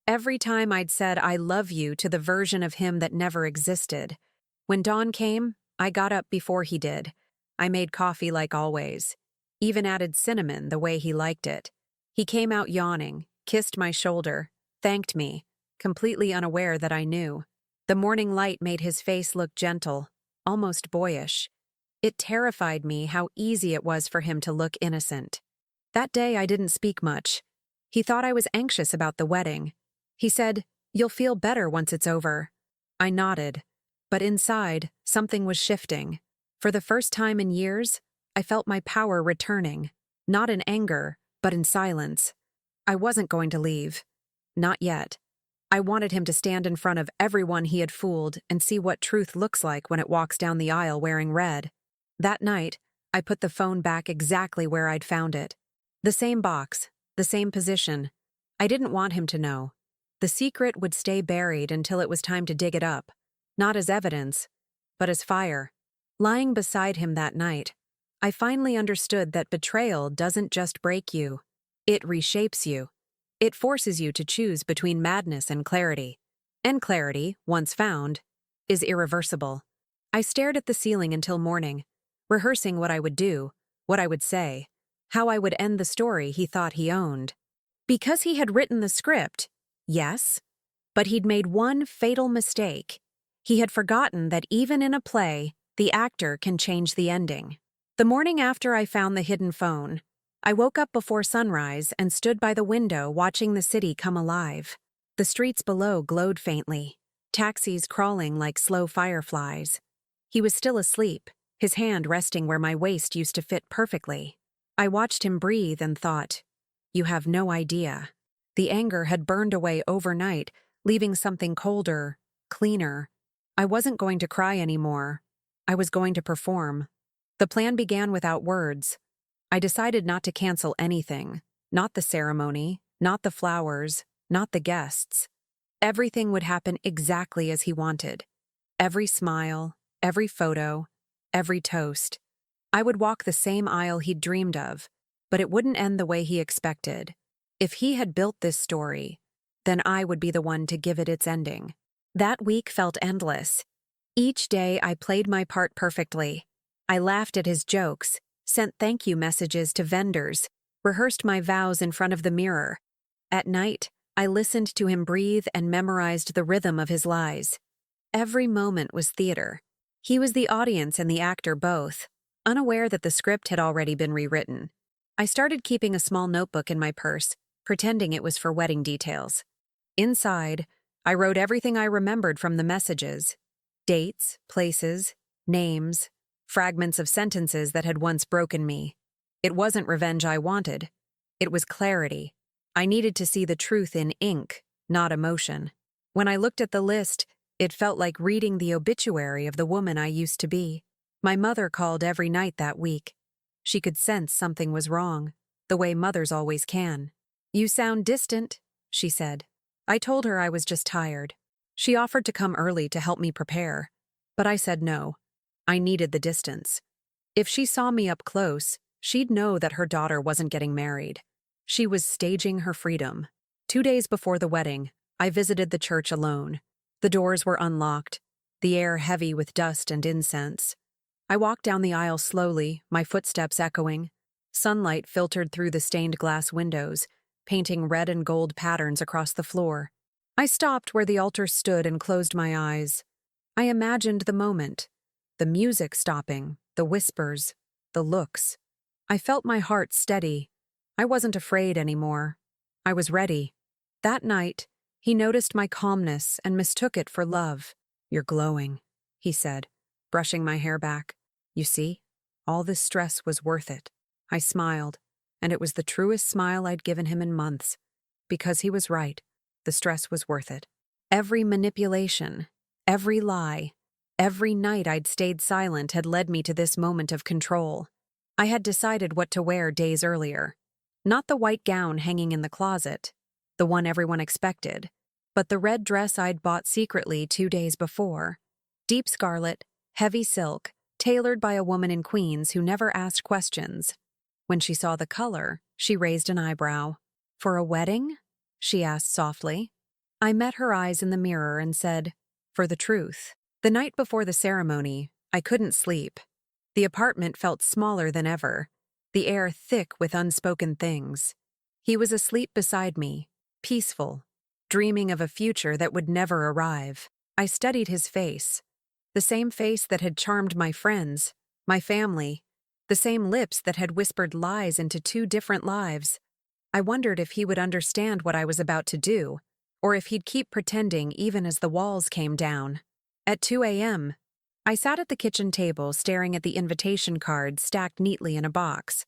every time I'd said "I love you" to the version of him that never existed. When dawn came, I got up before he did. I made coffee like always, even added cinnamon the way he liked it. He came out yawning, kissed my shoulder, thanked me, completely unaware that I knew. The morning light made his face look gentle, almost boyish. It terrified me how easy it was for him to look innocent. That day I didn't speak much. He thought I was anxious about the wedding. He said, "You'll feel better once it's over." I nodded, but inside, something was shifting. For the first time in years, I felt my power returning, not in anger, but in silence. I wasn't going to leave. Not yet. I wanted him to stand in front of everyone he had fooled and see what truth looks like when it walks down the aisle wearing red. That night, I put the phone back exactly where I'd found it. The same box, the same position. I didn't want him to know. The secret would stay buried until it was time to dig it up, not as evidence, but as fire. Lying beside him that night, I finally understood that betrayal doesn't just break you. It reshapes you. It forces you to choose between madness and clarity. And clarity, once found, is irreversible. I stared at the ceiling until morning, rehearsing what I would do, what I would say, how I would end the story he thought he owned. Because he had written the script, yes, but he'd made one fatal mistake. He had forgotten that even in a play, the actor can change the ending. The morning after I found the hidden phone, I woke up before sunrise and stood by the window watching the city come alive. The streets below glowed faintly, taxis crawling like slow fireflies. He was still asleep, his hand resting where my waist used to fit perfectly. I watched him breathe and thought, "You have no idea." The anger had burned away overnight, leaving something colder, cleaner. I wasn't going to cry anymore. I was going to perform. The plan began without words. I decided not to cancel anything. Not the ceremony, not the flowers, not the guests. Everything would happen exactly as he wanted. Every smile, every photo, every toast. I would walk the same aisle he'd dreamed of, but it wouldn't end the way he expected. If he had built this story, then I would be the one to give it its ending. That week felt endless. Each day I played my part perfectly. I laughed at his jokes, sent thank you messages to vendors, rehearsed my vows in front of the mirror. At night, I listened to him breathe and memorized the rhythm of his lies. Every moment was theater. He was the audience and the actor both, unaware that the script had already been rewritten. I started keeping a small notebook in my purse, pretending it was for wedding details. Inside, I wrote everything I remembered from the messages: dates, places, names, fragments of sentences that had once broken me. It wasn't revenge I wanted. It was clarity. I needed to see the truth in ink, not emotion. When I looked at the list, it felt like reading the obituary of the woman I used to be. My mother called every night that week. She could sense something was wrong, the way mothers always can. "You sound distant," she said. I told her I was just tired. She offered to come early to help me prepare, but I said no. I needed the distance. If she saw me up close, she'd know that her daughter wasn't getting married. She was staging her freedom. 2 days before the wedding, I visited the church alone. The doors were unlocked, the air heavy with dust and incense. I walked down the aisle slowly, my footsteps echoing. Sunlight filtered through the stained glass windows, painting red and gold patterns across the floor. I stopped where the altar stood and closed my eyes. I imagined the moment, the music stopping, the whispers, the looks. I felt my heart steady. I wasn't afraid anymore. I was ready. That night, he noticed my calmness and mistook it for love. "You're glowing," he said, brushing my hair back. "You see, all this stress was worth it." I smiled, and it was the truest smile I'd given him in months. Because he was right, the stress was worth it. Every manipulation, every lie, every night I'd stayed silent had led me to this moment of control. I had decided what to wear days earlier. Not the white gown hanging in the closet, the one everyone expected, but the red dress I'd bought secretly 2 days before. Deep scarlet, heavy silk, tailored by a woman in Queens who never asked questions. When she saw the color, she raised an eyebrow. "For a wedding?" she asked softly. I met her eyes in the mirror and said, "For the truth." The night before the ceremony, I couldn't sleep. The apartment felt smaller than ever, the air thick with unspoken things. He was asleep beside me, peaceful, dreaming of a future that would never arrive. I studied his face, the same face that had charmed my friends, my family, the same lips that had whispered lies into 2 different lives. I wondered if he would understand what I was about to do, or if he'd keep pretending even as the walls came down. At 2 a.m., I sat at the kitchen table staring at the invitation cards stacked neatly in a box.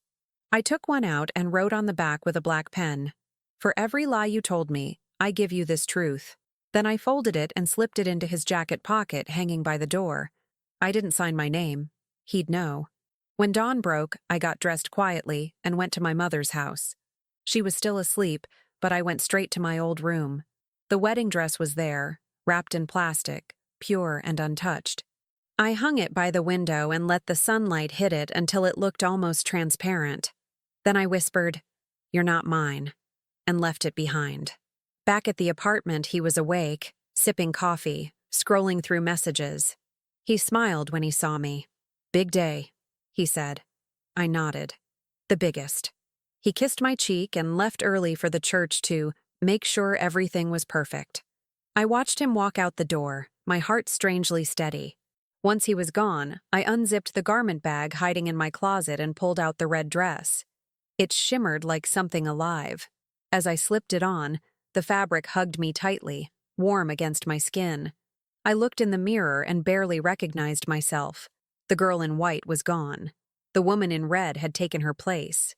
I took one out and wrote on the back with a black pen, "For every lie you told me, I give you this truth." Then I folded it and slipped it into his jacket pocket hanging by the door. I didn't sign my name. He'd know. When dawn broke, I got dressed quietly and went to my mother's house. She was still asleep, but I went straight to my old room. The wedding dress was there, wrapped in plastic, pure and untouched. I hung it by the window and let the sunlight hit it until it looked almost transparent. Then I whispered, "You're not mine," and left it behind. Back at the apartment, he was awake, sipping coffee, scrolling through messages. He smiled when he saw me. "Big day," he said. I nodded. "The biggest." He kissed my cheek and left early for the church to make sure everything was perfect. I watched him walk out the door, my heart strangely steady. Once he was gone, I unzipped the garment bag hiding in my closet and pulled out the red dress. It shimmered like something alive. As I slipped it on, the fabric hugged me tightly, warm against my skin. I looked in the mirror and barely recognized myself. The girl in white was gone. The woman in red had taken her place.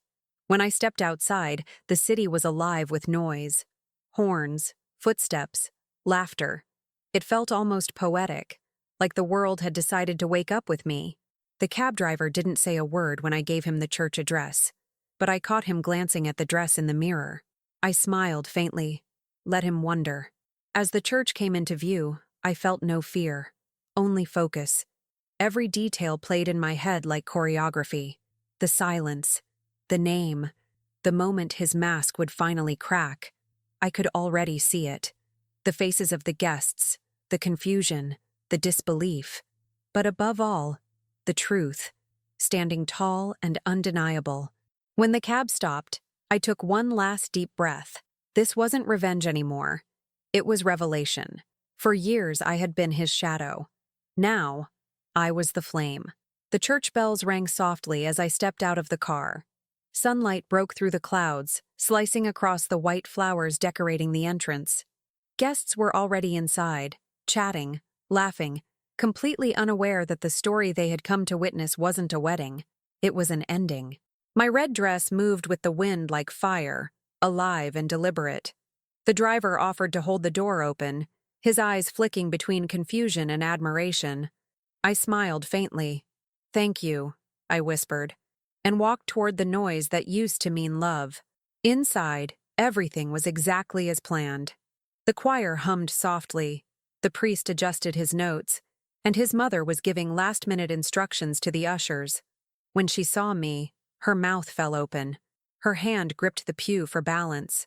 When I stepped outside, the city was alive with noise. Horns, footsteps, laughter. It felt almost poetic, like the world had decided to wake up with me. The cab driver didn't say a word when I gave him the church address, but I caught him glancing at the dress in the mirror. I smiled faintly, let him wonder. As the church came into view, I felt no fear, only focus. Every detail played in my head like choreography. The silence, the name, the moment his mask would finally crack. I could already see it. The faces of the guests, the confusion, the disbelief. But above all, the truth, standing tall and undeniable. When the cab stopped, I took one last deep breath. This wasn't revenge anymore. It was revelation. For years I had been his shadow. Now, I was the flame. The church bells rang softly as I stepped out of the car. Sunlight broke through the clouds, slicing across the white flowers decorating the entrance. Guests were already inside, chatting, laughing, completely unaware that the story they had come to witness wasn't a wedding. It was an ending. My red dress moved with the wind like fire, alive and deliberate. The driver offered to hold the door open, his eyes flicking between confusion and admiration. I smiled faintly. "Thank you," I whispered, and walked toward the noise that used to mean love. Inside, everything was exactly as planned. The choir hummed softly, the priest adjusted his notes, and his mother was giving last-minute instructions to the ushers. When she saw me, her mouth fell open. Her hand gripped the pew for balance.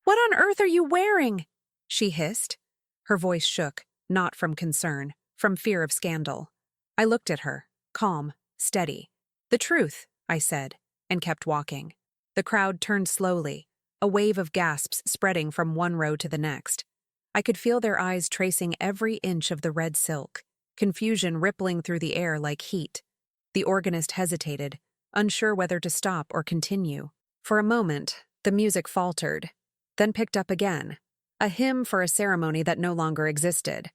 "What on earth are you wearing?" she hissed. Her voice shook, not from concern, from fear of scandal. I looked at her, calm, steady. "The truth," I said, and kept walking. The crowd turned slowly, a wave of gasps spreading from one row to the next. I could feel their eyes tracing every inch of the red silk, confusion rippling through the air like heat. The organist hesitated, unsure whether to stop or continue. For a moment, the music faltered, then picked up again, a hymn for a ceremony that no longer existed.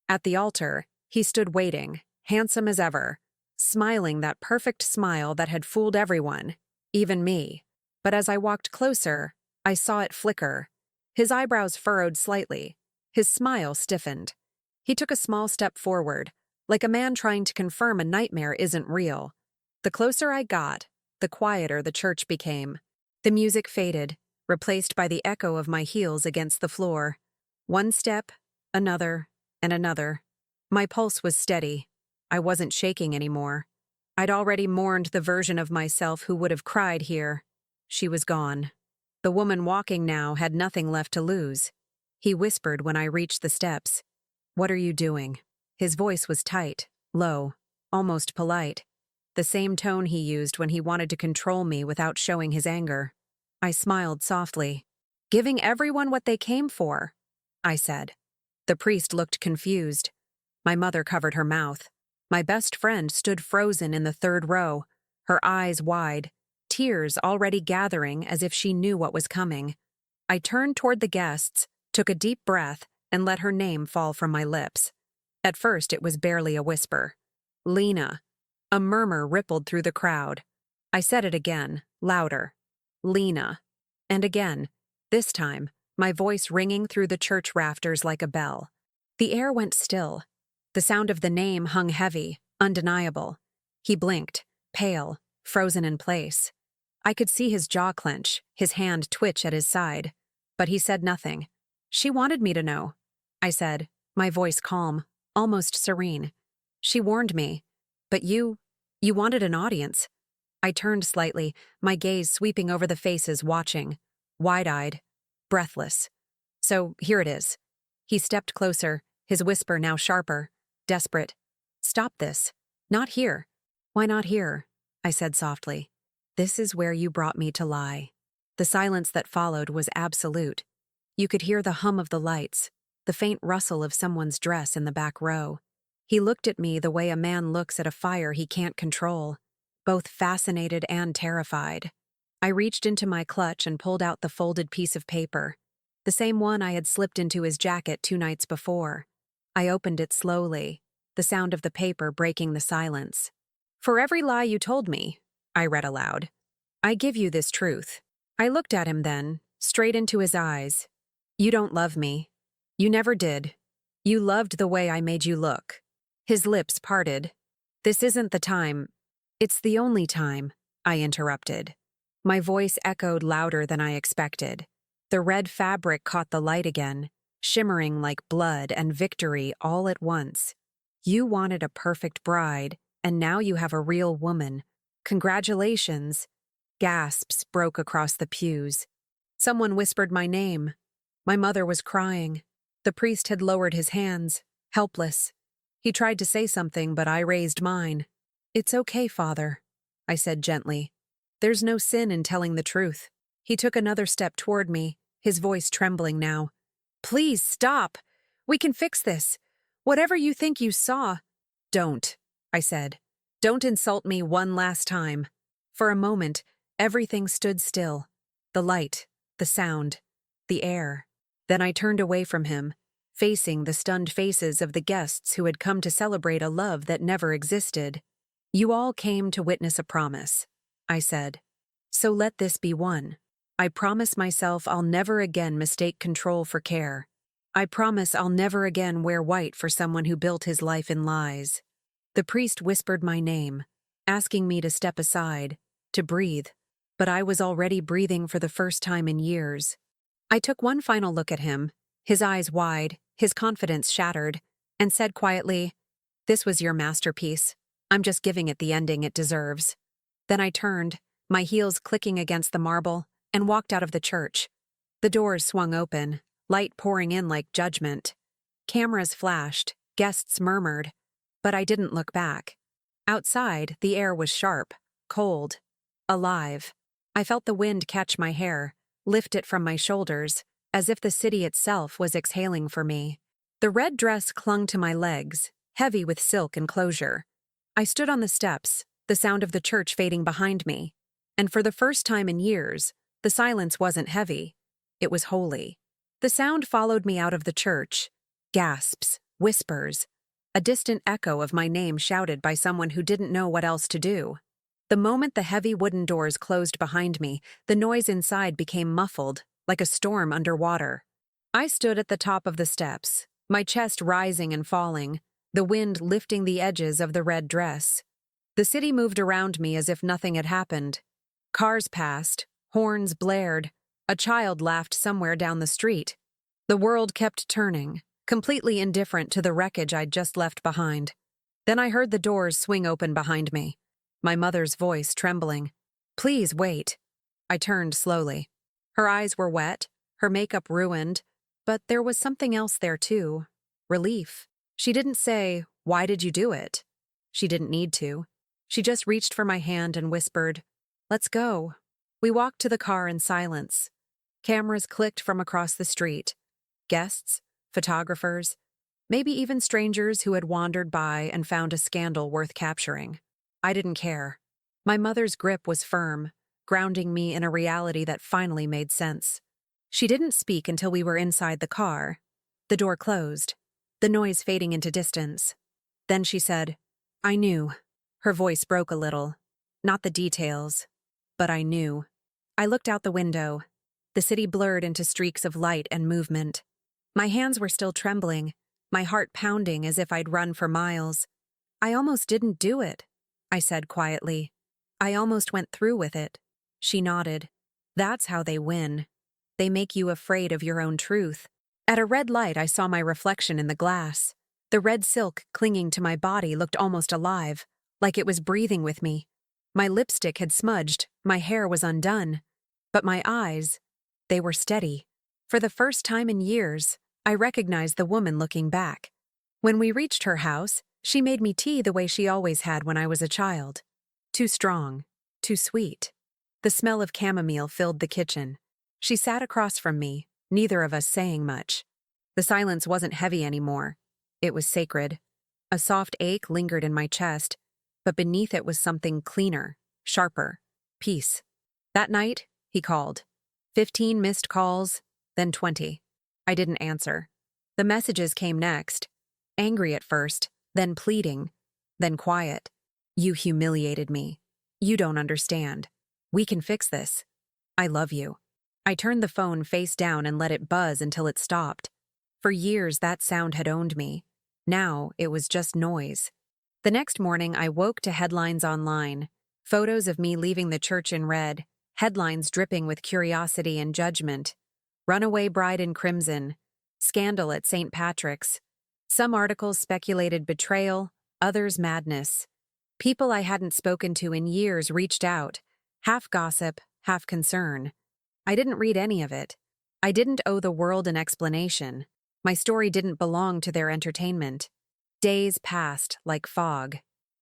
At the altar, he stood waiting, handsome as ever, smiling that perfect smile that had fooled everyone, even me. But as I walked closer, I saw it flicker. His eyebrows furrowed slightly, his smile stiffened. He took a small step forward, like a man trying to confirm a nightmare isn't real. The closer I got, the quieter the church became. The music faded, replaced by the echo of my heels against the floor. One step, another, and another. My pulse was steady. I wasn't shaking anymore. I'd already mourned the version of myself who would have cried here. She was gone. The woman walking now had nothing left to lose. He whispered when I reached the steps. "What are you doing?" His voice was tight, low, almost polite. The same tone he used when he wanted to control me without showing his anger. I smiled softly. "Giving everyone what they came for," I said. The priest looked confused. My mother covered her mouth. My best friend stood frozen in the third row, her eyes wide, tears already gathering as if she knew what was coming. I turned toward the guests, took a deep breath, and let her name fall from my lips. At first it was barely a whisper. "Lena." A murmur rippled through the crowd. I said it again, louder. "Lena." And again, this time, my voice ringing through the church rafters like a bell. The air went still. The sound of the name hung heavy, undeniable. He blinked, pale, frozen in place. I could see his jaw clench, his hand twitch at his side. But he said nothing. "She wanted me to know," I said, my voice calm, almost serene. "She warned me. But you wanted an audience." I turned slightly, my gaze sweeping over the faces watching, wide-eyed, breathless. "So here it is." He stepped closer, his whisper now sharper, desperate. "Stop this. Not here." "Why not here?" I said softly. "This is where you brought me to lie." The silence that followed was absolute. You could hear the hum of the lights, the faint rustle of someone's dress in the back row. He looked at me the way a man looks at a fire he can't control, both fascinated and terrified. I reached into my clutch and pulled out the folded piece of paper, the same one I had slipped into his jacket 2 nights before. I opened it slowly, the sound of the paper breaking the silence. "For every lie you told me," I read aloud, "I give you this truth." I looked at him then, straight into his eyes. You don't love me. You never did. You loved the way I made you look. His lips parted. This isn't the time. It's the only time, I interrupted. My voice echoed louder than I expected. The red fabric caught the light again, shimmering like blood and victory all at once. You wanted a perfect bride, and now you have a real woman. Congratulations. Gasps broke across the pews. Someone whispered my name. My mother was crying. The priest had lowered his hands, helpless. He tried to say something, but I raised mine. It's okay, Father, I said gently. There's no sin in telling the truth. He took another step toward me, his voice trembling now. Please stop. We can fix this. Whatever you think you saw. Don't, I said. Don't insult me one last time. For a moment, everything stood still. The light, the sound, the air. Then I turned away from him, facing the stunned faces of the guests who had come to celebrate a love that never existed. You all came to witness a promise, I said. So let this be one. I promise myself I'll never again mistake control for care. I promise I'll never again wear white for someone who built his life in lies. The priest whispered my name, asking me to step aside, to breathe, but I was already breathing for the first time in years. I took one final look at him, his eyes wide, his confidence shattered, and said quietly, "This was your masterpiece. I'm just giving it the ending it deserves." Then I turned, my heels clicking against the marble, and walked out of the church. The doors swung open, light pouring in like judgment. Cameras flashed, guests murmured, but I didn't look back. Outside, the air was sharp, cold, alive. I felt the wind catch my hair, lift it from my shoulders, as if the city itself was exhaling for me. The red dress clung to my legs, heavy with silk and closure. I stood on the steps, the sound of the church fading behind me, and for the first time in years, the silence wasn't heavy. It was holy. The sound followed me out of the church. Gasps, whispers, a distant echo of my name shouted by someone who didn't know what else to do. The moment the heavy wooden doors closed behind me, the noise inside became muffled, like a storm underwater. I stood at the top of the steps, my chest rising and falling, the wind lifting the edges of the red dress. The city moved around me as if nothing had happened. Cars passed, horns blared, a child laughed somewhere down the street. The world kept turning, completely indifferent to the wreckage I'd just left behind. Then I heard the doors swing open behind me, my mother's voice trembling. "Please wait." I turned slowly. Her eyes were wet, her makeup ruined, but there was something else there too. Relief. She didn't say, "Why did you do it?" She didn't need to. She just reached for my hand and whispered, "Let's go." We walked to the car in silence. Cameras clicked from across the street. Guests, photographers, maybe even strangers who had wandered by and found a scandal worth capturing. I didn't care. My mother's grip was firm, grounding me in a reality that finally made sense. She didn't speak until we were inside the car. The door closed, the noise fading into distance. Then she said, "I knew." Her voice broke a little. Not the details, but I knew. I looked out the window. The city blurred into streaks of light and movement. My hands were still trembling, my heart pounding as if I'd run for miles. "I almost didn't do it," I said quietly. "I almost went through with it." She nodded. "That's how they win. They make you afraid of your own truth." At a red light, I saw my reflection in the glass. The red silk clinging to my body looked almost alive, like it was breathing with me. My lipstick had smudged, my hair was undone. But my eyes, they were steady. For the first time in years, I recognized the woman looking back. When we reached her house, she made me tea the way she always had when I was a child. Too strong, too sweet. The smell of chamomile filled the kitchen. She sat across from me, neither of us saying much. The silence wasn't heavy anymore. It was sacred. A soft ache lingered in my chest, but beneath it was something cleaner, sharper. Peace. That night, he called. 15 missed calls, then 20. I didn't answer. The messages came next. Angry at first, then pleading, then quiet. "You humiliated me. You don't understand. We can fix this. I love you." I turned the phone face down and let it buzz until it stopped. For years, that sound had owned me. Now, it was just noise. The next morning, I woke to headlines online. Photos of me leaving the church in red, headlines dripping with curiosity and judgment. Runaway bride in crimson. Scandal at St. Patrick's. Some articles speculated betrayal, others madness. People I hadn't spoken to in years reached out, half gossip, half concern. I didn't read any of it. I didn't owe the world an explanation. My story didn't belong to their entertainment. Days passed like fog.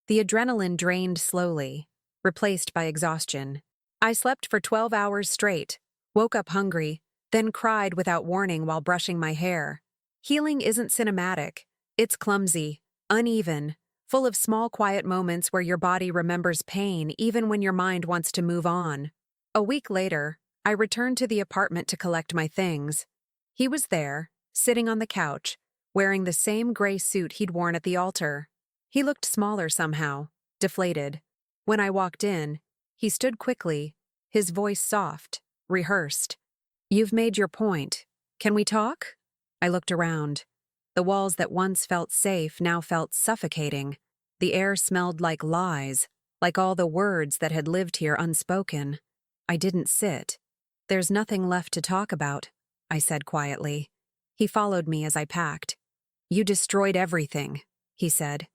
The adrenaline drained slowly, replaced by exhaustion. I slept for 12 hours straight, woke up hungry, then cried without warning while brushing my hair. Healing isn't cinematic. It's clumsy, uneven, full of small quiet moments where your body remembers pain even when your mind wants to move on. A week later, I returned to the apartment to collect my things. He was there, sitting on the couch, wearing the same gray suit he'd worn at the altar. He looked smaller somehow, deflated. When I walked in, he stood quickly, his voice soft, rehearsed. "You've made your point. Can we talk?" I looked around. The walls that once felt safe now felt suffocating. The air smelled like lies, like all the words that had lived here unspoken. I didn't sit. "There's nothing left to talk about," I said quietly. He followed me as I packed. "You destroyed everything," he said.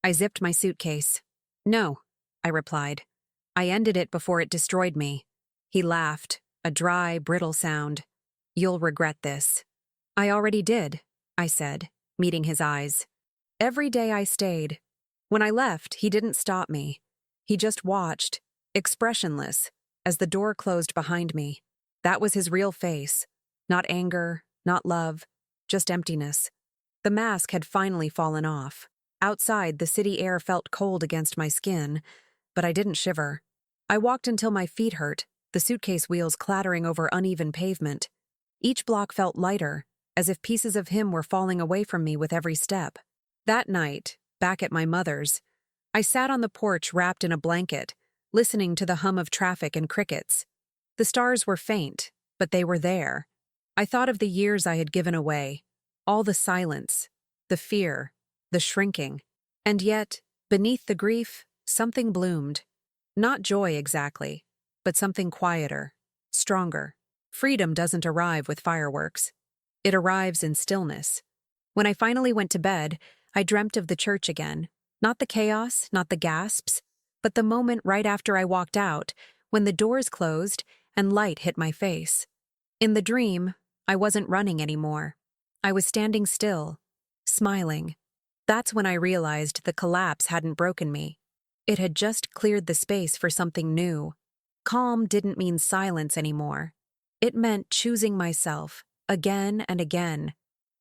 I zipped my suitcase. "No," I replied. "I ended it before it destroyed me." He laughed, a dry, brittle sound. "You'll regret this." "I already did," I said, meeting his eyes. Every day I stayed. When I left, he didn't stop me. He just watched, expressionless, as the door closed behind me. That was his real face. Not anger, not love, just emptiness. The mask had finally fallen off. Outside, the city air felt cold against my skin, but I didn't shiver. I walked until my feet hurt, the suitcase wheels clattering over uneven pavement. Each block felt lighter, as if pieces of him were falling away from me with every step. That night, back at my mother's, I sat on the porch wrapped in a blanket, listening to the hum of traffic and crickets. The stars were faint, but they were there. I thought of the years I had given away, all the silence, the fear, the shrinking. And yet, beneath the grief, something bloomed. Not joy exactly, but something quieter, stronger. Freedom doesn't arrive with fireworks. It arrives in stillness. When I finally went to bed, I dreamt of the church again. Not the chaos, not the gasps, but the moment right after I walked out, when the doors closed and light hit my face. In the dream, I wasn't running anymore. I was standing still, smiling. That's when I realized the collapse hadn't broken me. It had just cleared the space for something new. Calm didn't mean silence anymore. It meant choosing myself, again and again,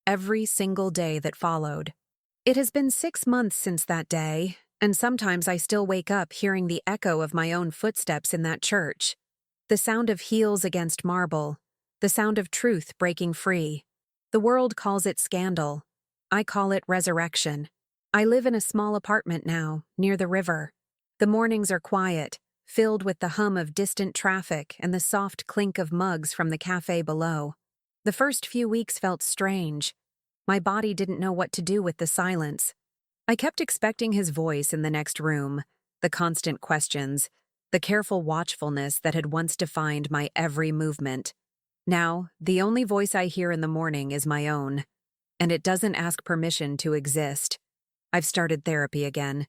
every single day that followed. It has been 6 months since that day, and sometimes I still wake up hearing the echo of my own footsteps in that church. The sound of heels against marble, the sound of truth breaking free. The world calls it scandal. I call it resurrection. I live in a small apartment now, near the river. The mornings are quiet, filled with the hum of distant traffic and the soft clink of mugs from the cafe below. The first few weeks felt strange. My body didn't know what to do with the silence. I kept expecting his voice in the next room, the constant questions, the careful watchfulness that had once defined my every movement. Now, the only voice I hear in the morning is my own, and it doesn't ask permission to exist. I've started therapy again.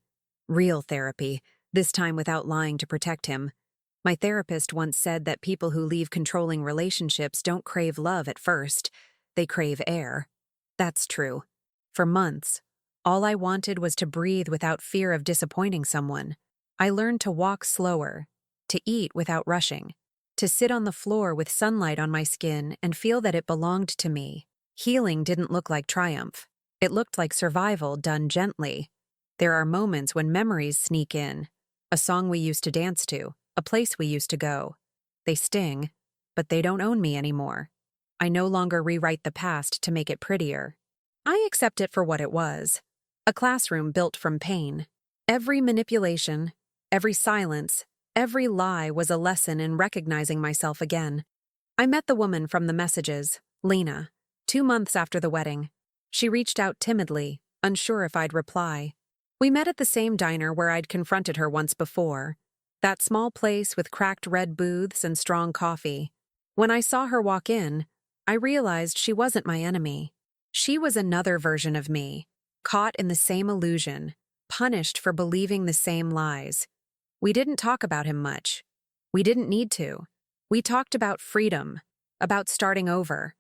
Real therapy, this time without lying to protect him. My therapist once said that people who leave controlling relationships don't crave love at first, they crave air. That's true. For months, all I wanted was to breathe without fear of disappointing someone. I learned to walk slower, to eat without rushing, to sit on the floor with sunlight on my skin and feel that it belonged to me. Healing didn't look like triumph. It looked like survival done gently. There are moments when memories sneak in. A song we used to dance to, a place we used to go. They sting, but they don't own me anymore. I no longer rewrite the past to make it prettier. I accept it for what it was. A classroom built from pain. Every manipulation, every silence, every lie was a lesson in recognizing myself again. I met the woman from the messages, Lena, 2 months after the wedding. She reached out timidly, unsure if I'd reply. We met at the same diner where I'd confronted her once before, that small place with cracked red booths and strong coffee. When I saw her walk in, I realized she wasn't my enemy. She was another version of me, caught in the same illusion, punished for believing the same lies. We didn't talk about him much. We didn't need to. We talked about freedom, about starting over,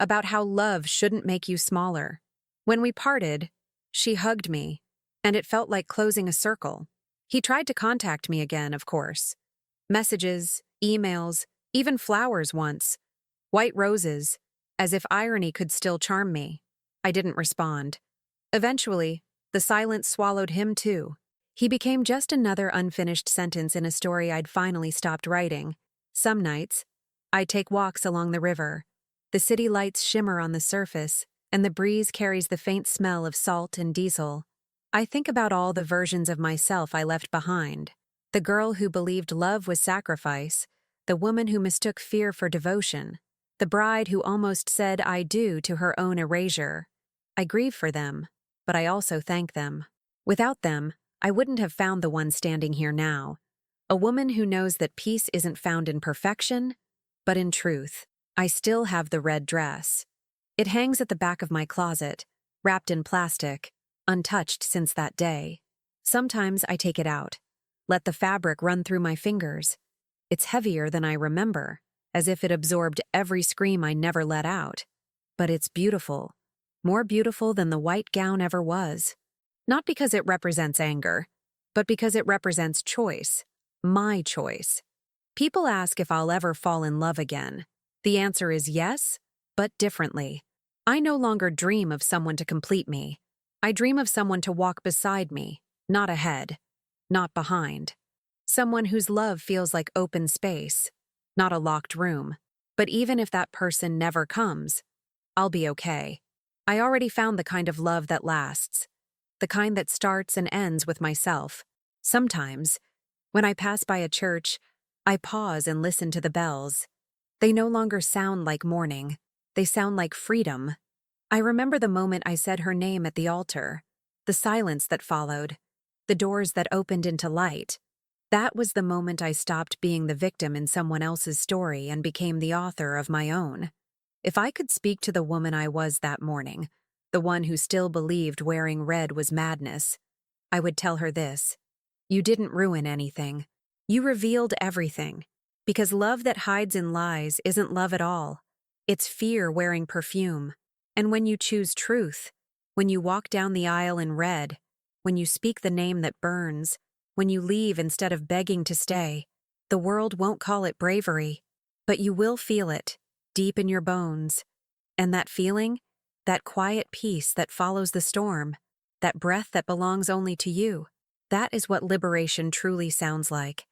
about how love shouldn't make you smaller. When we parted, she hugged me, and it felt like closing a circle. He tried to contact me again, of course. Messages, emails, even flowers once. White roses, as if irony could still charm me. I didn't respond. Eventually, the silence swallowed him too. He became just another unfinished sentence in a story I'd finally stopped writing. Some nights, I'd take walks along the river. The city lights shimmer on the surface, and the breeze carries the faint smell of salt and diesel. I think about all the versions of myself I left behind. The girl who believed love was sacrifice, the woman who mistook fear for devotion, the bride who almost said I do to her own erasure. I grieve for them, but I also thank them. Without them, I wouldn't have found the one standing here now. A woman who knows that peace isn't found in perfection, but in truth. I still have the red dress. It hangs at the back of my closet, wrapped in plastic, untouched since that day. Sometimes I take it out, let the fabric run through my fingers. It's heavier than I remember, as if it absorbed every scream I never let out. But it's beautiful, more beautiful than the white gown ever was. Not because it represents anger, but because it represents choice, my choice. People ask if I'll ever fall in love again. The answer is yes, but differently. I no longer dream of someone to complete me. I dream of someone to walk beside me, not ahead, not behind. Someone whose love feels like open space, not a locked room. But even if that person never comes, I'll be okay. I already found the kind of love that lasts, the kind that starts and ends with myself. Sometimes, when I pass by a church, I pause and listen to the bells. They no longer sound like mourning. They sound like freedom. I remember the moment I said her name at the altar, the silence that followed, the doors that opened into light. That was the moment I stopped being the victim in someone else's story and became the author of my own. If I could speak to the woman I was that morning, the one who still believed wearing red was madness, I would tell her this: you didn't ruin anything. You revealed everything. Because love that hides in lies isn't love at all. It's fear wearing perfume. And when you choose truth, when you walk down the aisle in red, when you speak the name that burns, when you leave instead of begging to stay, the world won't call it bravery, but you will feel it, deep in your bones. And that feeling, that quiet peace that follows the storm, that breath that belongs only to you, that is what liberation truly sounds like.